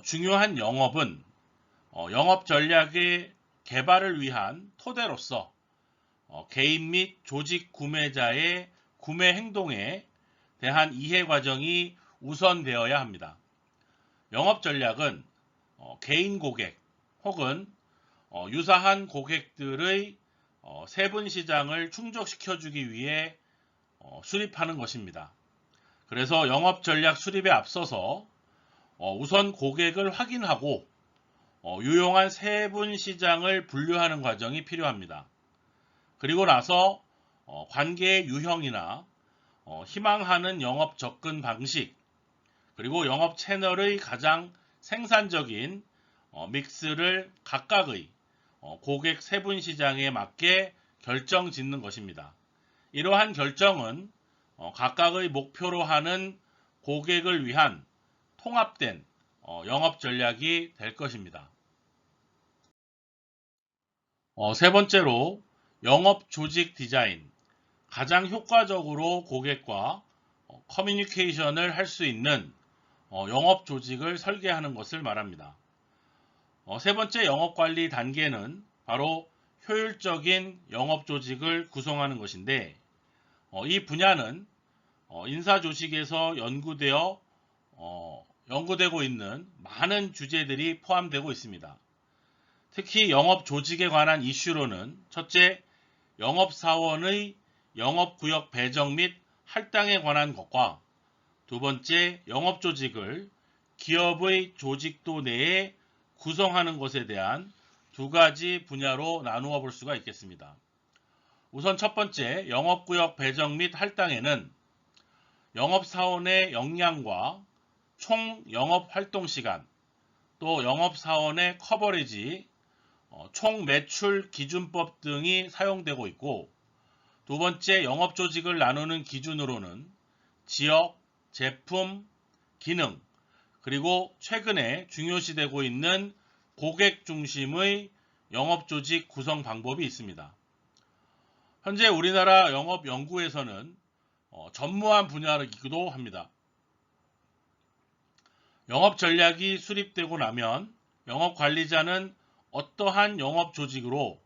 중요한 영업은 영업 전략의 개발을 위한 토대로서 개인 및 조직 구매자의 구매 행동에 대한 이해 과정이 우선되어야 합니다. 영업 전략은 개인 고객 혹은 유사한 고객들의 세분 시장을 충족시켜주기 위해 수립하는 것입니다. 그래서 영업 전략 수립에 앞서서 우선 고객을 확인하고 유용한 세분 시장을 분류하는 과정이 필요합니다. 그리고 나서 관계의 유형이나 희망하는 영업 접근 방식 그리고 영업 채널의 가장 생산적인 믹스를 각각의 고객 세분 시장에 맞게 결정 짓는 것입니다. 이러한 결정은 각각의 목표로 하는 고객을 위한 통합된 영업 전략이 될 것입니다. 세 번째로 영업 조직 디자인, 가장 효과적으로 고객과 커뮤니케이션을 할 수 있는 영업 조직을 설계하는 것을 말합니다. 세 번째 영업 관리 단계는 바로 효율적인 영업 조직을 구성하는 것인데 이 분야는 인사 조직에서 연구되어 연구되고 있는 많은 주제들이 포함되고 있습니다. 특히 영업 조직에 관한 이슈로는 첫째, 영업사원의 영업구역 배정 및 할당에 관한 것과 두 번째, 영업조직을 기업의 조직도 내에 구성하는 것에 대한 두 가지 분야로 나누어 볼 수가 있겠습니다. 우선 첫 번째, 영업구역 배정 및 할당에는 영업사원의 역량과 총 영업활동시간, 또 영업사원의 커버리지, 총 매출 기준법 등이 사용되고 있고, 두 번째, 영업조직을 나누는 기준으로는 지역, 제품, 기능, 그리고 최근에 중요시되고 있는 고객 중심의 영업조직 구성 방법이 있습니다. 현재 우리나라 영업연구에서는 전무한 분야이기도 합니다. 영업 전략이 수립되고 나면 영업관리자는 어떠한 영업조직으로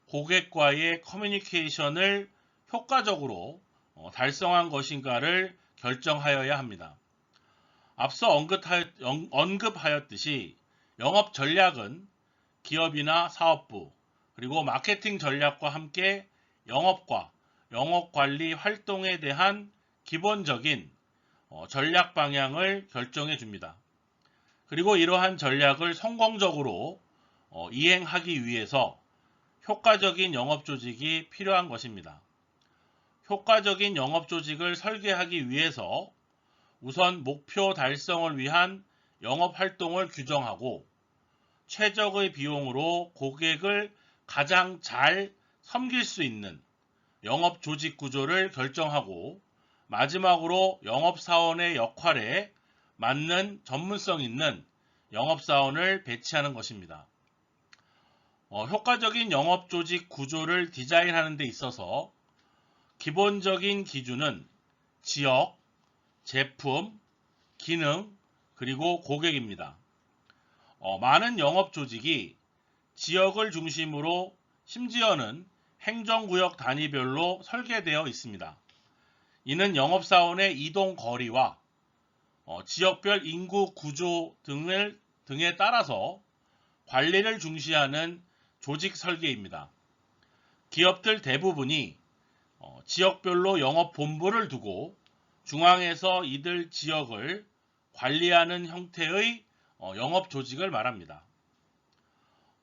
고객과의 커뮤니케이션을 효과적으로 달성한 것인가를 결정하여야 합니다. 앞서 언급하였듯이 영업 전략은 기업이나 사업부, 그리고 마케팅 전략과 함께 영업과 영업관리 활동에 대한 기본적인 전략 방향을 결정해 줍니다. 그리고 이러한 전략을 성공적으로 이행하기 위해서 효과적인 영업조직이 필요한 것입니다. 효과적인 영업조직을 설계하기 위해서 우선 목표 달성을 위한 영업활동을 규정하고 최적의 비용으로 고객을 가장 잘 섬길 수 있는 영업조직 구조를 결정하고 마지막으로 영업사원의 역할에 맞는 전문성 있는 영업사원을 배치하는 것입니다. 효과적인 영업조직 구조를 디자인하는 데 있어서 기본적인 기준은 지역, 제품, 기능, 그리고 고객입니다. 많은 영업조직이 지역을 중심으로 심지어는 행정구역 단위별로 설계되어 있습니다. 이는 영업사원의 이동 거리와 지역별 인구 구조 등에 따라서 관리를 중시하는 조직 설계입니다. 기업들 대부분이 지역별로 영업본부를 두고 중앙에서 이들 지역을 관리하는 형태의 영업조직을 말합니다.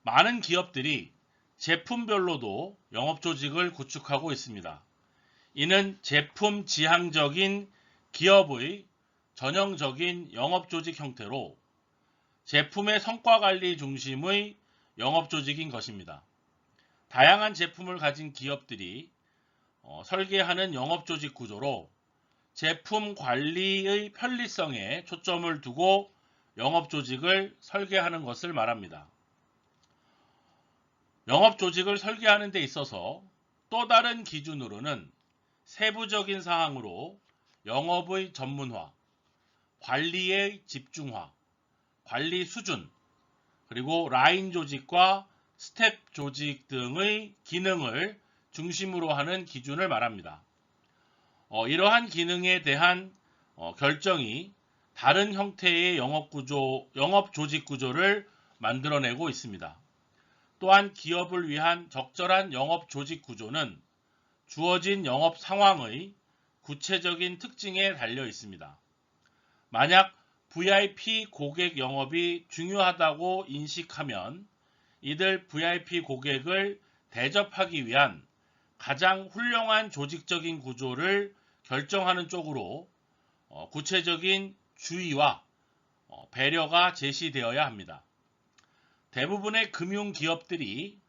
많은 기업들이 제품별로도 영업조직을 구축하고 있습니다. 이는 제품 지향적인 기업의 전형적인 영업조직 형태로 제품의 성과관리 중심의 영업조직인 것입니다. 다양한 제품을 가진 기업들이 설계하는 영업조직 구조로 제품 관리의 편리성에 초점을 두고 영업조직을 설계하는 것을 말합니다. 영업조직을 설계하는 데 있어서 또 다른 기준으로는 세부적인 사항으로 영업의 전문화, 관리의 집중화, 관리 수준, 그리고 라인 조직과 스텝 조직 등의 기능을 중심으로 하는 기준을 말합니다. 이러한 기능에 대한 결정이 다른 형태의 영업 조직 구조를 만들어내고 있습니다. 또한 기업을 위한 적절한 영업 조직 구조는 주어진 영업 상황의 구체적인 특징에 달려 있습니다. 만약 VIP 고객 영업이 중요하다고 인식하면 이들 VIP 고객을 대접하기 위한 가장 훌륭한 조직적인 구조를 결정하는 쪽으로 구체적인 주의와 배려가 제시되어야 합니다. 대부분의 금융기업들이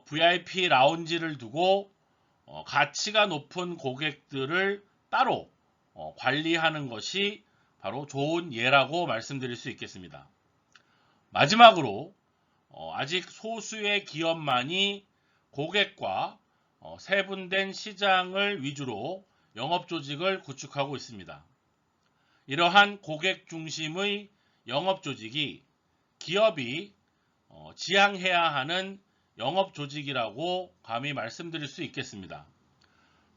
VIP 라운지를 두고 가치가 높은 고객들을 따로 관리하는 것이 바로 좋은 예라고 말씀드릴 수 있겠습니다. 마지막으로 아직 소수의 기업만이 고객과 세분된 시장을 위주로 영업조직을 구축하고 있습니다. 이러한 고객 중심의 영업조직이 기업이 지향해야 하는 영업조직이라고 감히 말씀드릴 수 있겠습니다.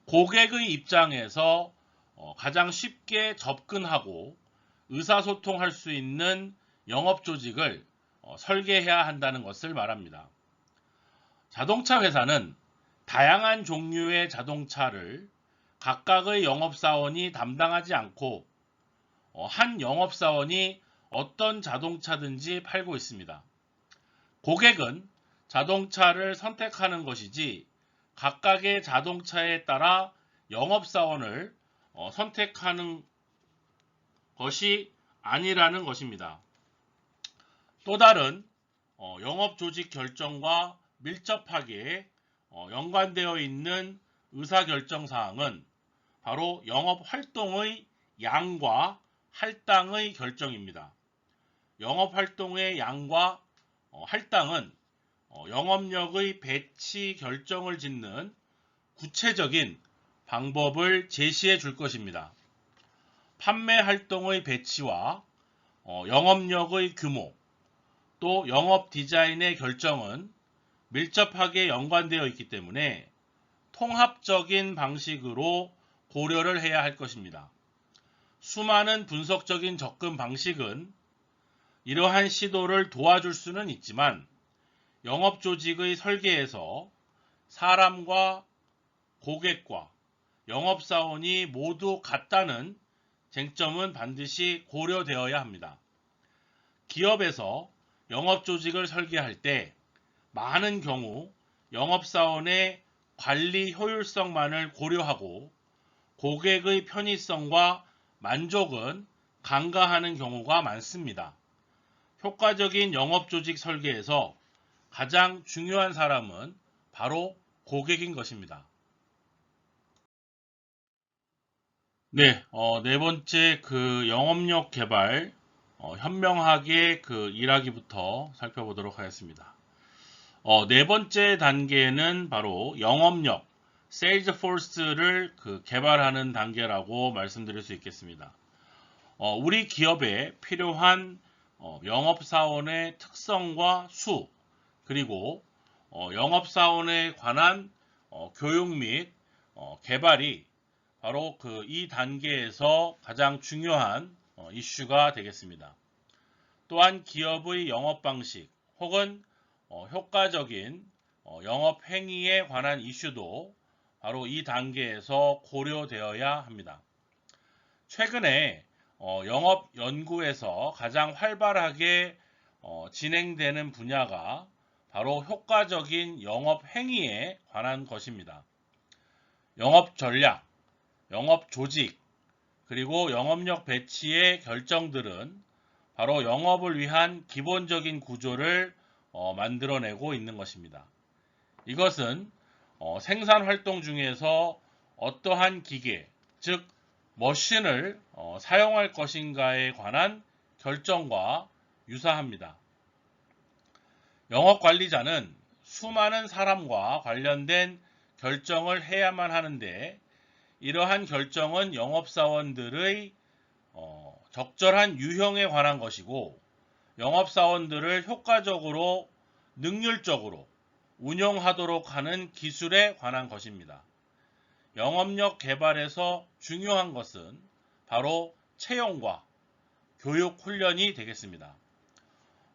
고객의 입장에서 가장 쉽게 접근하고 의사소통할 수 있는 영업조직을 설계해야 한다는 것을 말합니다. 자동차 회사는 다양한 종류의 자동차를 각각의 영업사원이 담당하지 않고 한 영업사원이 어떤 자동차든지 팔고 있습니다. 고객은 자동차를 선택하는 것이지 각각의 자동차에 따라 영업사원을 선택하는 것이 아니라는 것입니다. 또 다른 영업조직 결정과 밀접하게 연관되어 있는 의사결정사항은 바로 영업활동의 양과 할당의 결정입니다. 영업활동의 양과 할당은 영업력의 배치 결정을 짓는 구체적인 방법을 제시해 줄 것입니다. 판매 활동의 배치와 영업력의 규모, 또 영업 디자인의 결정은 밀접하게 연관되어 있기 때문에 통합적인 방식으로 고려를 해야 할 것입니다. 수많은 분석적인 접근 방식은 이러한 시도를 도와줄 수는 있지만 영업조직의 설계에서 사람과 고객과 영업사원이 모두 같다는 쟁점은 반드시 고려되어야 합니다. 기업에서 영업조직을 설계할 때 많은 경우 영업사원의 관리 효율성만을 고려하고 고객의 편의성과 만족은 간과하는 경우가 많습니다. 효과적인 영업조직 설계에서 가장 중요한 사람은 바로 고객인 것입니다. 네, 네 번째 영업력 개발 현명하게 일하기부터 살펴보도록 하겠습니다. 네 번째 단계는 바로 영업력, 세일즈포스를 개발하는 단계라고 말씀드릴 수 있겠습니다. 우리 기업에 필요한 영업사원의 특성과 수, 그리고 영업사원에 관한 교육 및 개발이 바로 이 단계에서 가장 중요한 이슈가 되겠습니다. 또한 기업의 영업 방식 혹은 효과적인 영업 행위에 관한 이슈도 바로 이 단계에서 고려되어야 합니다. 최근에 영업 연구에서 가장 활발하게 진행되는 분야가 바로 효과적인 영업 행위에 관한 것입니다. 영업 전략, 영업 조직, 그리고 영업력 배치의 결정들은 바로 영업을 위한 기본적인 구조를 만들어내고 있는 것입니다. 이것은 생산 활동 중에서 어떠한 기계, 즉 머신을 사용할 것인가에 관한 결정과 유사합니다. 영업관리자는 수많은 사람과 관련된 결정을 해야만 하는데 이러한 결정은 영업사원들의 적절한 유형에 관한 것이고 영업사원들을 효과적으로 능률적으로 운영하도록 하는 기술에 관한 것입니다. 영업력 개발에서 중요한 것은 바로 채용과 교육 훈련이 되겠습니다.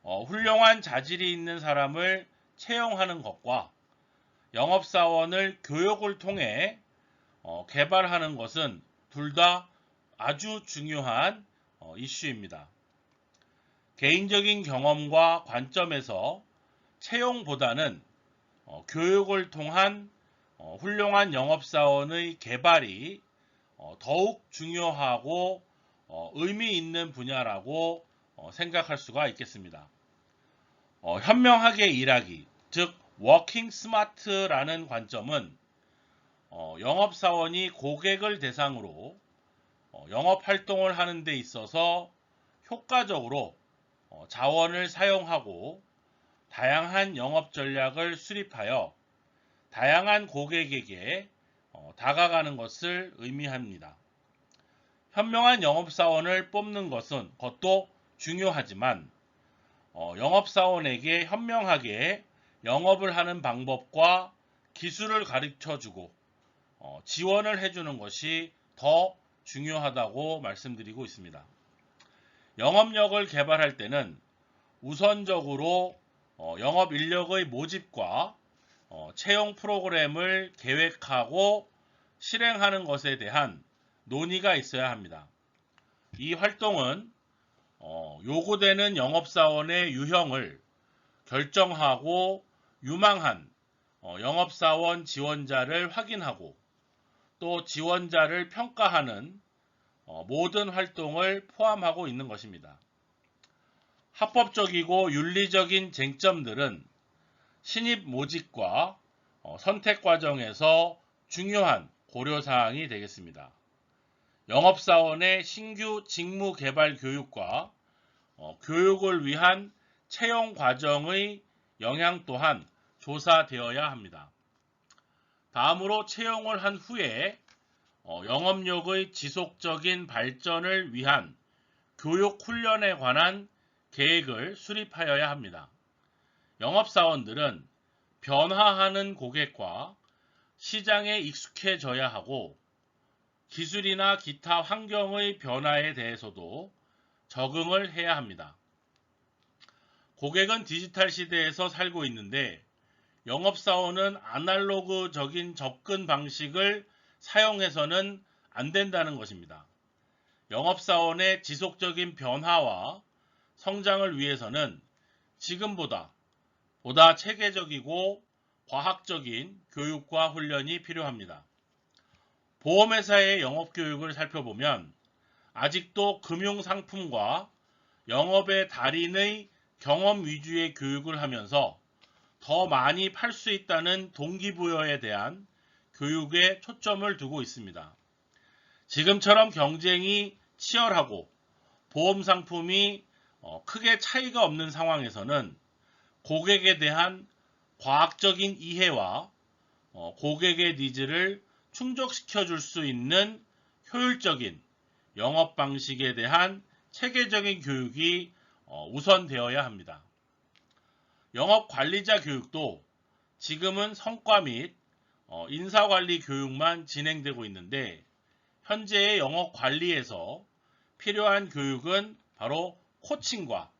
훌륭한 자질이 있는 사람을 채용하는 것과 영업사원을 교육을 통해 개발하는 것은 둘 다 아주 중요한 이슈입니다. 개인적인 경험과 관점에서 채용보다는 교육을 통한 훌륭한 영업사원의 개발이 더욱 중요하고 의미 있는 분야라고 생각할 수가 있겠습니다. 현명하게 일하기, 즉 워킹 스마트라는 관점은 영업사원이 고객을 대상으로 영업활동을 하는 데 있어서 효과적으로 자원을 사용하고 다양한 영업 전략을 수립하여 다양한 고객에게 다가가는 것을 의미합니다. 현명한 영업사원을 뽑는 것도 중요하지만 영업사원에게 현명하게 영업을 하는 방법과 기술을 가르쳐주고 지원을 해주는 것이 더 중요하다고 말씀드리고 있습니다. 영업력을 개발할 때는 우선적으로 영업 인력의 모집과 채용 프로그램을 계획하고 실행하는 것에 대한 논의가 있어야 합니다. 이 활동은 요구되는 영업사원의 유형을 결정하고 유망한 영업사원 지원자를 확인하고 또 지원자를 평가하는 모든 활동을 포함하고 있는 것입니다. 합법적이고 윤리적인 쟁점들은 신입 모집과 선택 과정에서 중요한 고려사항이 되겠습니다. 영업사원의 신규 직무 개발 교육과 교육을 위한 채용 과정의 영향 또한 조사되어야 합니다. 다음으로 채용을 한 후에 영업력의 지속적인 발전을 위한 교육 훈련에 관한 계획을 수립하여야 합니다. 영업사원들은 변화하는 고객과 시장에 익숙해져야 하고 기술이나 기타 환경의 변화에 대해서도 적응을 해야 합니다. 고객은 디지털 시대에서 살고 있는데 영업사원은 아날로그적인 접근 방식을 사용해서는 안 된다는 것입니다. 영업사원의 지속적인 변화와 성장을 위해서는 지금보다 체계적이고 과학적인 교육과 훈련이 필요합니다. 보험회사의 영업교육을 살펴보면 아직도 금융상품과 영업의 달인의 경험 위주의 교육을 하면서 더 많이 팔 수 있다는 동기부여에 대한 교육에 초점을 두고 있습니다. 지금처럼 경쟁이 치열하고 보험 상품이 크게 차이가 없는 상황에서는 고객에 대한 과학적인 이해와 고객의 니즈를 충족시켜 줄 수 있는 효율적인 영업 방식에 대한 체계적인 교육이 우선되어야 합니다. 영업 관리자 교육도 지금은 성과 및 인사관리 교육만 진행되고 있는데 현재의 영업 관리에서 필요한 교육은 바로 코칭과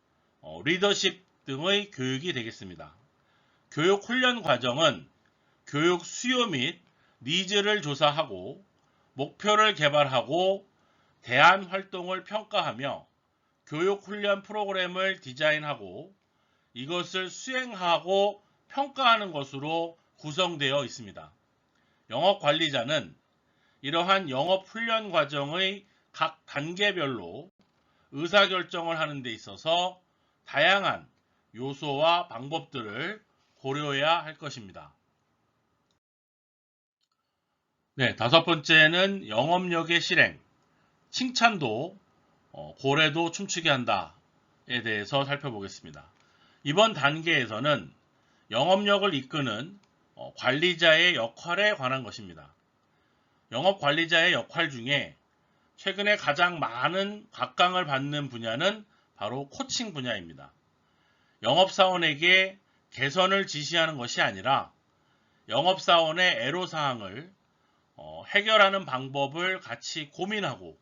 리더십 등의 교육이 되겠습니다. 교육 훈련 과정은 교육 수요 및 니즈를 조사하고 목표를 개발하고 대안 활동을 평가하며 교육 훈련 프로그램을 디자인하고 이것을 수행하고 평가하는 것으로 구성되어 있습니다. 영업 관리자는 이러한 영업 훈련 과정의 각 단계별로 의사결정을 하는 데 있어서 다양한 요소와 방법들을 고려해야 할 것입니다. 네, 다섯 번째는 영업력의 실행, 칭찬도 고래도 춤추게 한다에 대해서 살펴보겠습니다. 이번 단계에서는 영업력을 이끄는 관리자의 역할에 관한 것입니다. 영업 관리자의 역할 중에 최근에 가장 많은 각광을 받는 분야는 바로 코칭 분야입니다. 영업사원에게 개선을 지시하는 것이 아니라 영업사원의 애로사항을 해결하는 방법을 같이 고민하고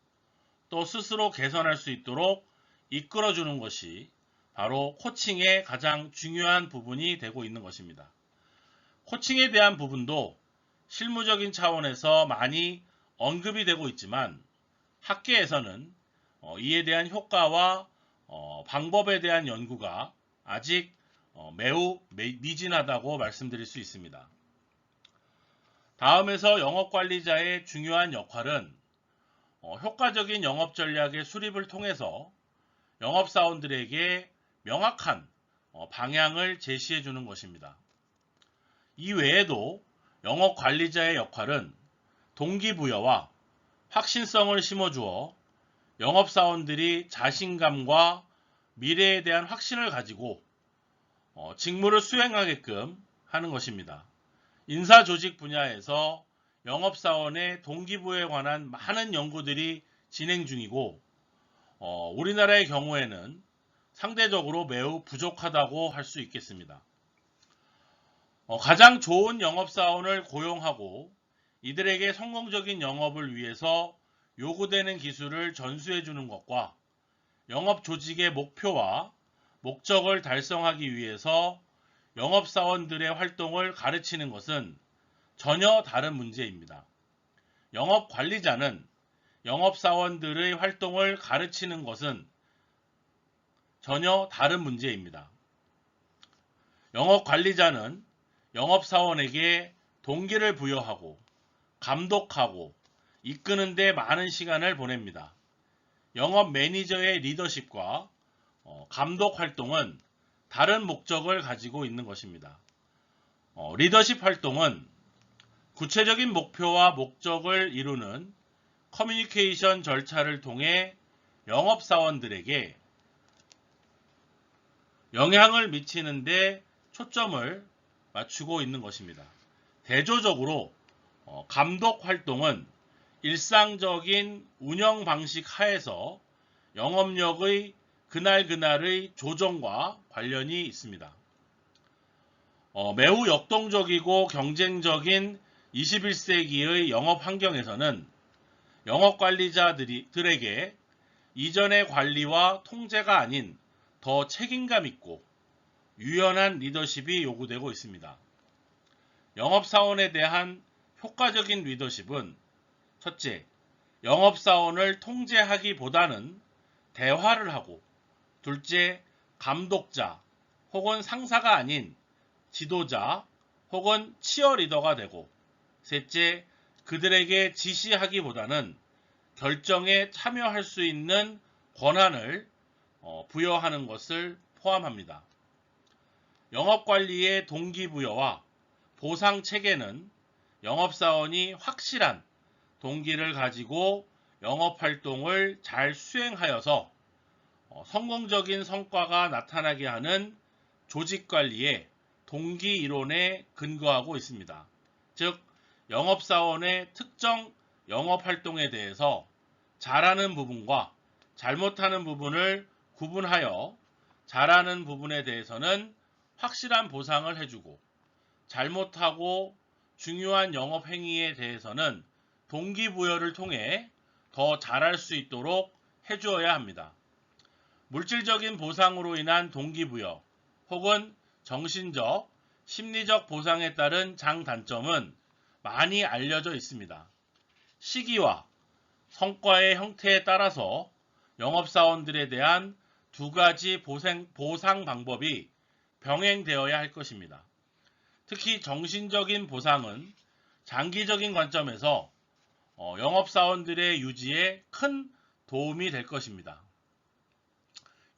또 스스로 개선할 수 있도록 이끌어주는 것이 바로 코칭의 가장 중요한 부분이 되고 있는 것입니다. 코칭에 대한 부분도 실무적인 차원에서 많이 언급이 되고 있지만 학계에서는 이에 대한 효과와 방법에 대한 연구가 아직 매우 미진하다고 말씀드릴 수 있습니다. 다음에서 영업관리자의 중요한 역할은 효과적인 영업 전략의 수립을 통해서 영업사원들에게 명확한 방향을 제시해 주는 것입니다. 이 외에도 영업관리자의 역할은 동기부여와 확신성을 심어주어 영업사원들이 자신감과 미래에 대한 확신을 가지고 직무를 수행하게끔 하는 것입니다. 인사조직 분야에서 영업사원의 동기부여에 관한 많은 연구들이 진행 중이고 우리나라의 경우에는 상대적으로 매우 부족하다고 할 수 있겠습니다. 가장 좋은 영업사원을 고용하고 이들에게 성공적인 영업을 위해서 요구되는 기술을 전수해 주는 것과 영업 조직의 목표와 목적을 달성하기 위해서 영업사원들의 활동을 가르치는 것은 전혀 다른 문제입니다. 영업관리자는 영업사원들의 활동을 가르치는 것은 전혀 다른 문제입니다. 영업관리자는 영업사원에게 동기를 부여하고 감독하고 이끄는 데 많은 시간을 보냅니다. 영업 매니저의 리더십과 감독 활동은 다른 목적을 가지고 있는 것입니다. 리더십 활동은 구체적인 목표와 목적을 이루는 커뮤니케이션 절차를 통해 영업사원들에게 영향을 미치는 데 초점을 맞추고 있는 것입니다. 대조적으로 감독 활동은 일상적인 운영 방식 하에서 영업력의 그날그날의 조정과 관련이 있습니다. 매우 역동적이고 경쟁적인 21세기의 영업 환경에서는 영업관리자들에게 이전의 관리와 통제가 아닌 더 책임감 있고 유연한 리더십이 요구되고 있습니다. 영업사원에 대한 효과적인 리더십은 첫째, 영업사원을 통제하기보다는 대화를 하고 둘째, 감독자 혹은 상사가 아닌 지도자 혹은 치어리더가 되고 셋째, 그들에게 지시하기보다는 결정에 참여할 수 있는 권한을 부여하는 것을 포함합니다. 영업관리의 동기부여와 보상체계는 영업사원이 확실한 동기를 가지고 영업활동을 잘 수행하여서 성공적인 성과가 나타나게 하는 조직관리의 동기 이론에 근거하고 있습니다. 즉, 영업사원의 특정 영업활동에 대해서 잘하는 부분과 잘못하는 부분을 구분하여 잘하는 부분에 대해서는 확실한 보상을 해주고 잘못하고 중요한 영업행위에 대해서는 동기부여를 통해 더 잘할 수 있도록 해주어야 합니다. 물질적인 보상으로 인한 동기부여 혹은 정신적, 심리적 보상에 따른 장단점은 많이 알려져 있습니다. 시기와 성과의 형태에 따라서 영업사원들에 대한 두 가지 보상 방법이 병행되어야 할 것입니다. 특히 정신적인 보상은 장기적인 관점에서 영업사원들의 유지에 큰 도움이 될 것입니다.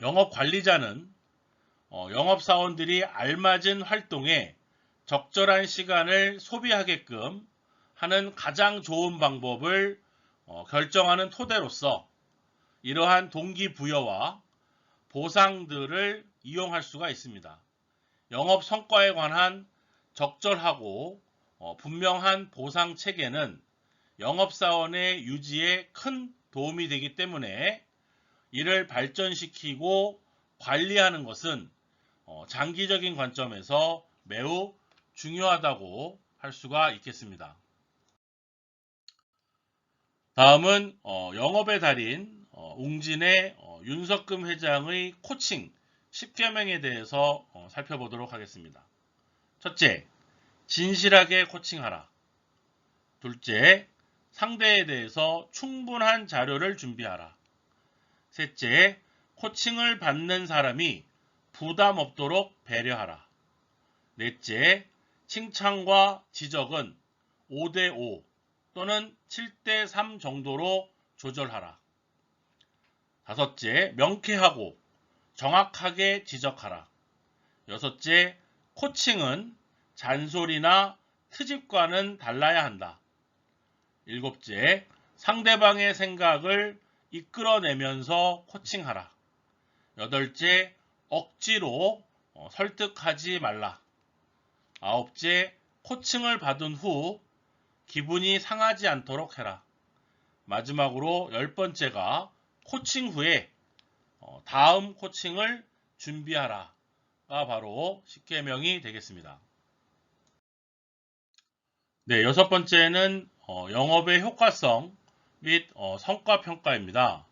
영업관리자는 영업사원들이 알맞은 활동에 적절한 시간을 소비하게끔 하는 가장 좋은 방법을 결정하는 토대로서 이러한 동기부여와 보상들을 이용할 수가 있습니다. 영업 성과에 관한 적절하고 분명한 보상 체계는 영업사원의 유지에 큰 도움이 되기 때문에 이를 발전시키고 관리하는 것은 장기적인 관점에서 매우 중요하다고 할 수가 있겠습니다. 다음은 영업의 달인 웅진의 윤석금 회장의 코칭 10계명에 대해서 살펴보도록 하겠습니다. 첫째, 진실하게 코칭하라. 둘째, 상대에 대해서 충분한 자료를 준비하라. 셋째, 코칭을 받는 사람이 부담 없도록 배려하라. 넷째, 칭찬과 지적은 5대5 또는 7대3 정도로 조절하라. 다섯째, 명쾌하고 정확하게 지적하라. 여섯째, 코칭은 잔소리나 트집과는 달라야 한다. 일곱째, 상대방의 생각을 이끌어내면서 코칭하라. 여덟째, 억지로 설득하지 말라. 아홉째, 코칭을 받은 후 기분이 상하지 않도록 해라. 마지막으로 10번째가 코칭 후에 다음 코칭을 준비하라가 바로 10계명이 되겠습니다. 네, 여섯 번째는 영업의 효과성 및 성과 평가입니다.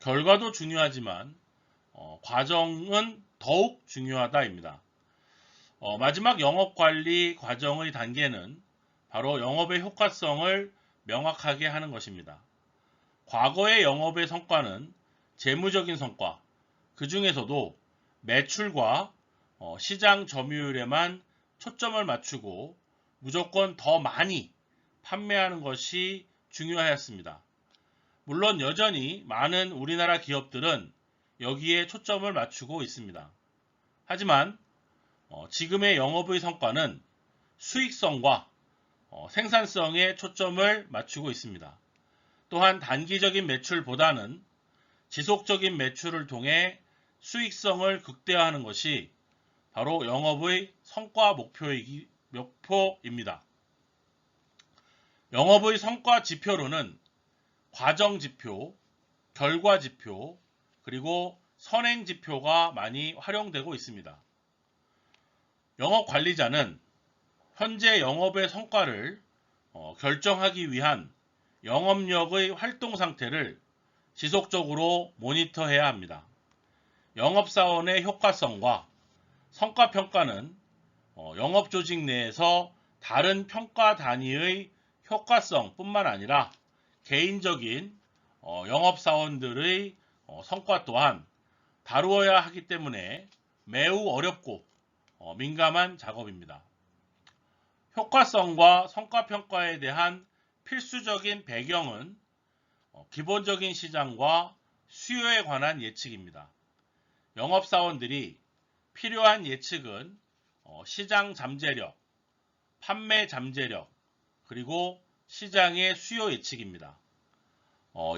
결과도 중요하지만 과정은 더욱 중요하다입니다. 마지막 영업관리 과정의 단계는 바로 영업의 효과성을 명확하게 하는 것입니다. 과거의 영업의 성과는 재무적인 성과, 그 중에서도 매출과 시장 점유율에만 초점을 맞추고 무조건 더 많이 판매하는 것이 중요하였습니다. 물론 여전히 많은 우리나라 기업들은 여기에 초점을 맞추고 있습니다. 하지만 지금의 영업의 성과는 수익성과 생산성에 초점을 맞추고 있습니다. 또한 단기적인 매출보다는 지속적인 매출을 통해 수익성을 극대화하는 것이 바로 영업의 성과 목표입니다. 영업의 성과 지표로는 과정 지표, 결과 지표, 그리고 선행 지표가 많이 활용되고 있습니다. 영업 관리자는 현재 영업의 성과를 결정하기 위한 영업력의 활동 상태를 지속적으로 모니터해야 합니다. 영업사원의 효과성과 성과 평가는 영업 조직 내에서 다른 평가 단위의 효과성 뿐만 아니라 개인적인 영업사원들의 성과 또한 다루어야 하기 때문에 매우 어렵고 민감한 작업입니다. 효과성과 성과평가에 대한 필수적인 배경은 기본적인 시장과 수요에 관한 예측입니다. 영업사원들이 필요한 예측은 시장 잠재력, 판매 잠재력, 그리고 시장의 수요 예측입니다.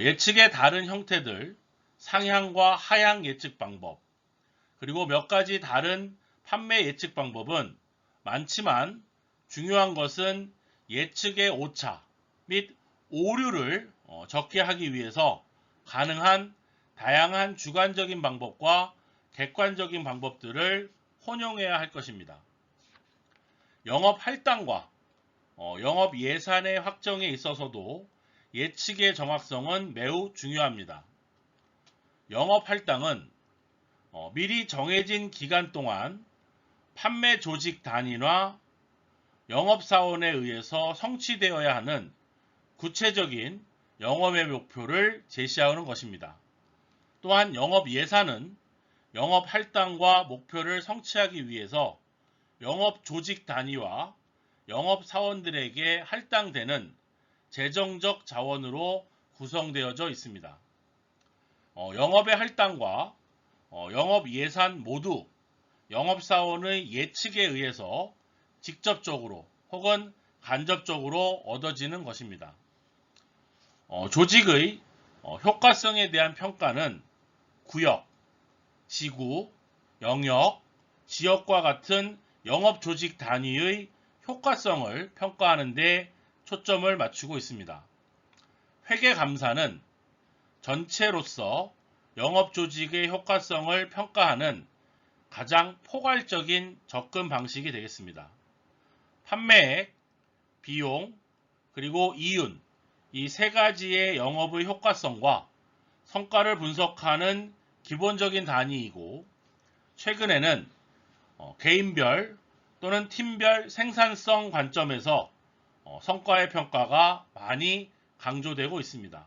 예측의 다른 형태들, 상향과 하향 예측 방법, 그리고 몇 가지 다른 판매 예측 방법은 많지만 중요한 것은 예측의 오차 및 오류를 적게 하기 위해서 가능한 다양한 주관적인 방법과 객관적인 방법들을 혼용해야 할 것입니다. 영업 할당과 영업 예산의 확정에 있어서도 예측의 정확성은 매우 중요합니다. 영업 할당은 미리 정해진 기간 동안 판매 조직 단위나 영업사원에 의해서 성취되어야 하는 구체적인 영업의 목표를 제시하는 것입니다. 또한 영업 예산은 영업 할당과 목표를 성취하기 위해서 영업 조직 단위와 영업사원들에게 할당되는 재정적 자원으로 구성되어져 있습니다. 영업의 할당과 영업 예산 모두 영업사원의 예측에 의해서 직접적으로 혹은 간접적으로 얻어지는 것입니다. 조직의 효과성에 대한 평가는 구역, 지구, 영역, 지역과 같은 영업 조직 단위의 효과성을 평가하는 데 초점을 맞추고 있습니다. 회계감사는 전체로서 영업 조직의 효과성을 평가하는 가장 포괄적인 접근 방식이 되겠습니다. 판매액, 비용, 그리고 이윤, 이 세 가지의 영업의 효과성과 성과를 분석하는 기본적인 단위이고, 최근에는 개인별 또는 팀별 생산성 관점에서 성과의 평가가 많이 강조되고 있습니다.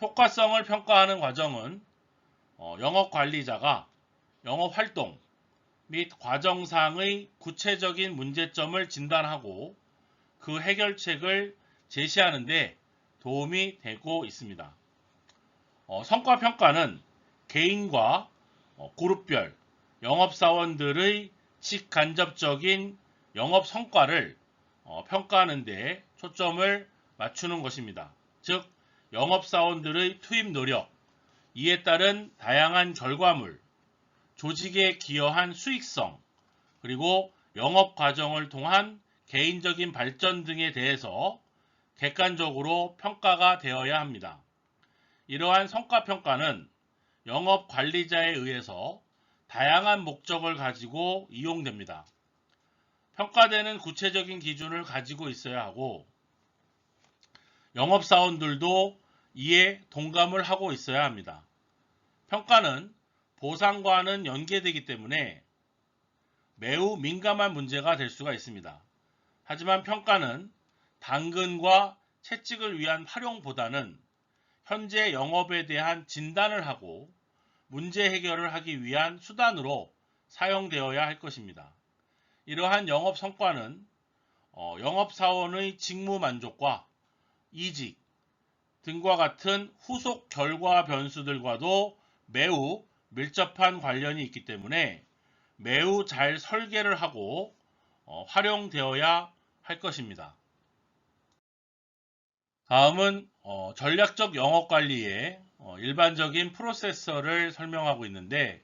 효과성을 평가하는 과정은 영업관리자가 영업활동 및 과정상의 구체적인 문제점을 진단하고 그 해결책을 제시하는 데 도움이 되고 있습니다. 성과평가는 개인과 그룹별 영업사원들의 직간접적인 영업성과를 평가하는 데 초점을 맞추는 것입니다. 즉, 영업사원들의 투입 노력, 이에 따른 다양한 결과물, 조직에 기여한 수익성, 그리고 영업 과정을 통한 개인적인 발전 등에 대해서 객관적으로 평가가 되어야 합니다. 이러한 성과평가는 영업 관리자에 의해서 다양한 목적을 가지고 이용됩니다. 평가되는 구체적인 기준을 가지고 있어야 하고, 영업사원들도 이에 동감을 하고 있어야 합니다. 평가는 보상과는 연계되기 때문에 매우 민감한 문제가 될 수가 있습니다. 하지만 평가는 당근과 채찍을 위한 활용보다는 현재 영업에 대한 진단을 하고 문제 해결을 하기 위한 수단으로 사용되어야 할 것입니다. 이러한 영업 성과는 영업사원의 직무 만족과 이직 등과 같은 후속 결과 변수들과도 매우 밀접한 관련이 있기 때문에 매우 잘 설계를 하고 활용되어야 할 것입니다. 다음은 전략적 영업관리의 일반적인 프로세서를 설명하고 있는데,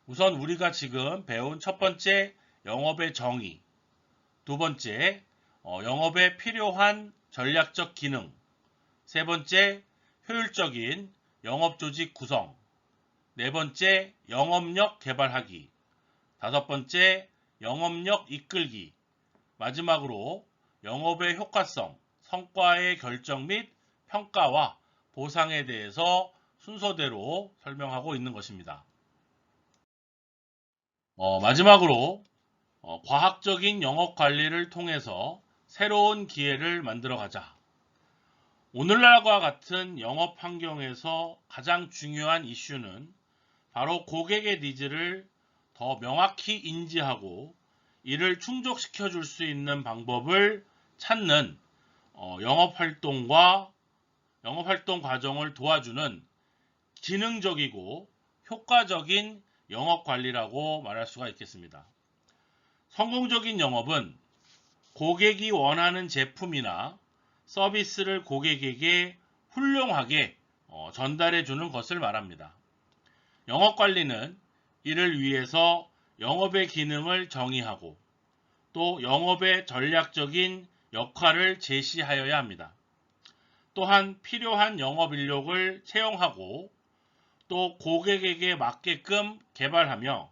우선 우리가 지금 배운 첫 번째 영업의 정의, 두 번째 영업에 필요한 전략적 기능, 세 번째 효율적인 영업조직 구성, 네 번째 영업력 개발하기, 다섯 번째 영업력 이끌기, 마지막으로 영업의 효과성, 성과의 결정 및 평가와 보상에 대해서 순서대로 설명하고 있는 것입니다. 마지막으로 과학적인 영업 관리를 통해서 새로운 기회를 만들어 가자. 오늘날과 같은 영업 환경에서 가장 중요한 이슈는 바로 고객의 니즈를 더 명확히 인지하고 이를 충족시켜 줄 수 있는 방법을 찾는 영업활동 과정을 도와주는 기능적이고 효과적인 영업관리라고 말할 수가 있겠습니다. 성공적인 영업은 고객이 원하는 제품이나 서비스를 고객에게 훌륭하게 전달해 주는 것을 말합니다. 영업관리는 이를 위해서 영업의 기능을 정의하고 또 영업의 전략적인 역할을 제시하여야 합니다. 또한 필요한 영업 인력을 채용하고 또 고객에게 맞게끔 개발하며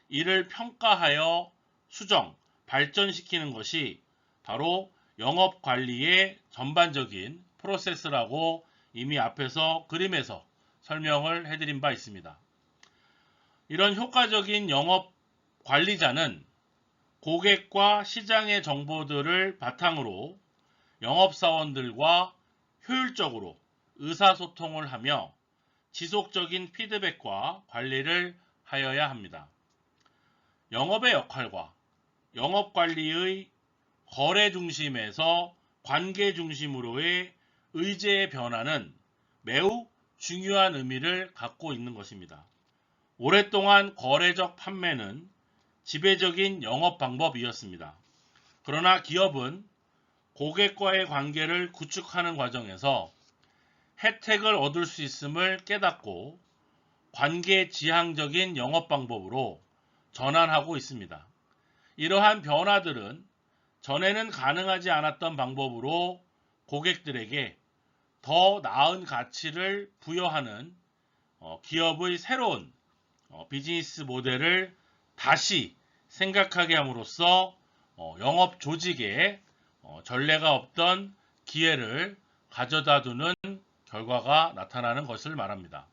이를 평가하여 수정, 발전시키는 것이 바로 영업 관리의 전반적인 프로세스라고 이미 앞에서 그림에서 설명을 해드린 바 있습니다. 이런 효과적인 영업 관리자는 고객과 시장의 정보들을 바탕으로 영업사원들과 효율적으로 의사소통을 하며 지속적인 피드백과 관리를 하여야 합니다. 영업의 역할과 영업관리의 거래 중심에서 관계 중심으로의 의제의 변화는 매우 중요한 의미를 갖고 있는 것입니다. 오랫동안 거래적 판매는 지배적인 영업 방법이었습니다. 그러나 기업은 고객과의 관계를 구축하는 과정에서 혜택을 얻을 수 있음을 깨닫고 관계 지향적인 영업 방법으로 전환하고 있습니다. 이러한 변화들은 전에는 가능하지 않았던 방법으로 고객들에게 더 나은 가치를 부여하는 기업의 새로운 비즈니스 모델을 다시 생각하게 함으로써 영업 조직에 전례가 없던 기회를 가져다 두는 결과가 나타나는 것을 말합니다.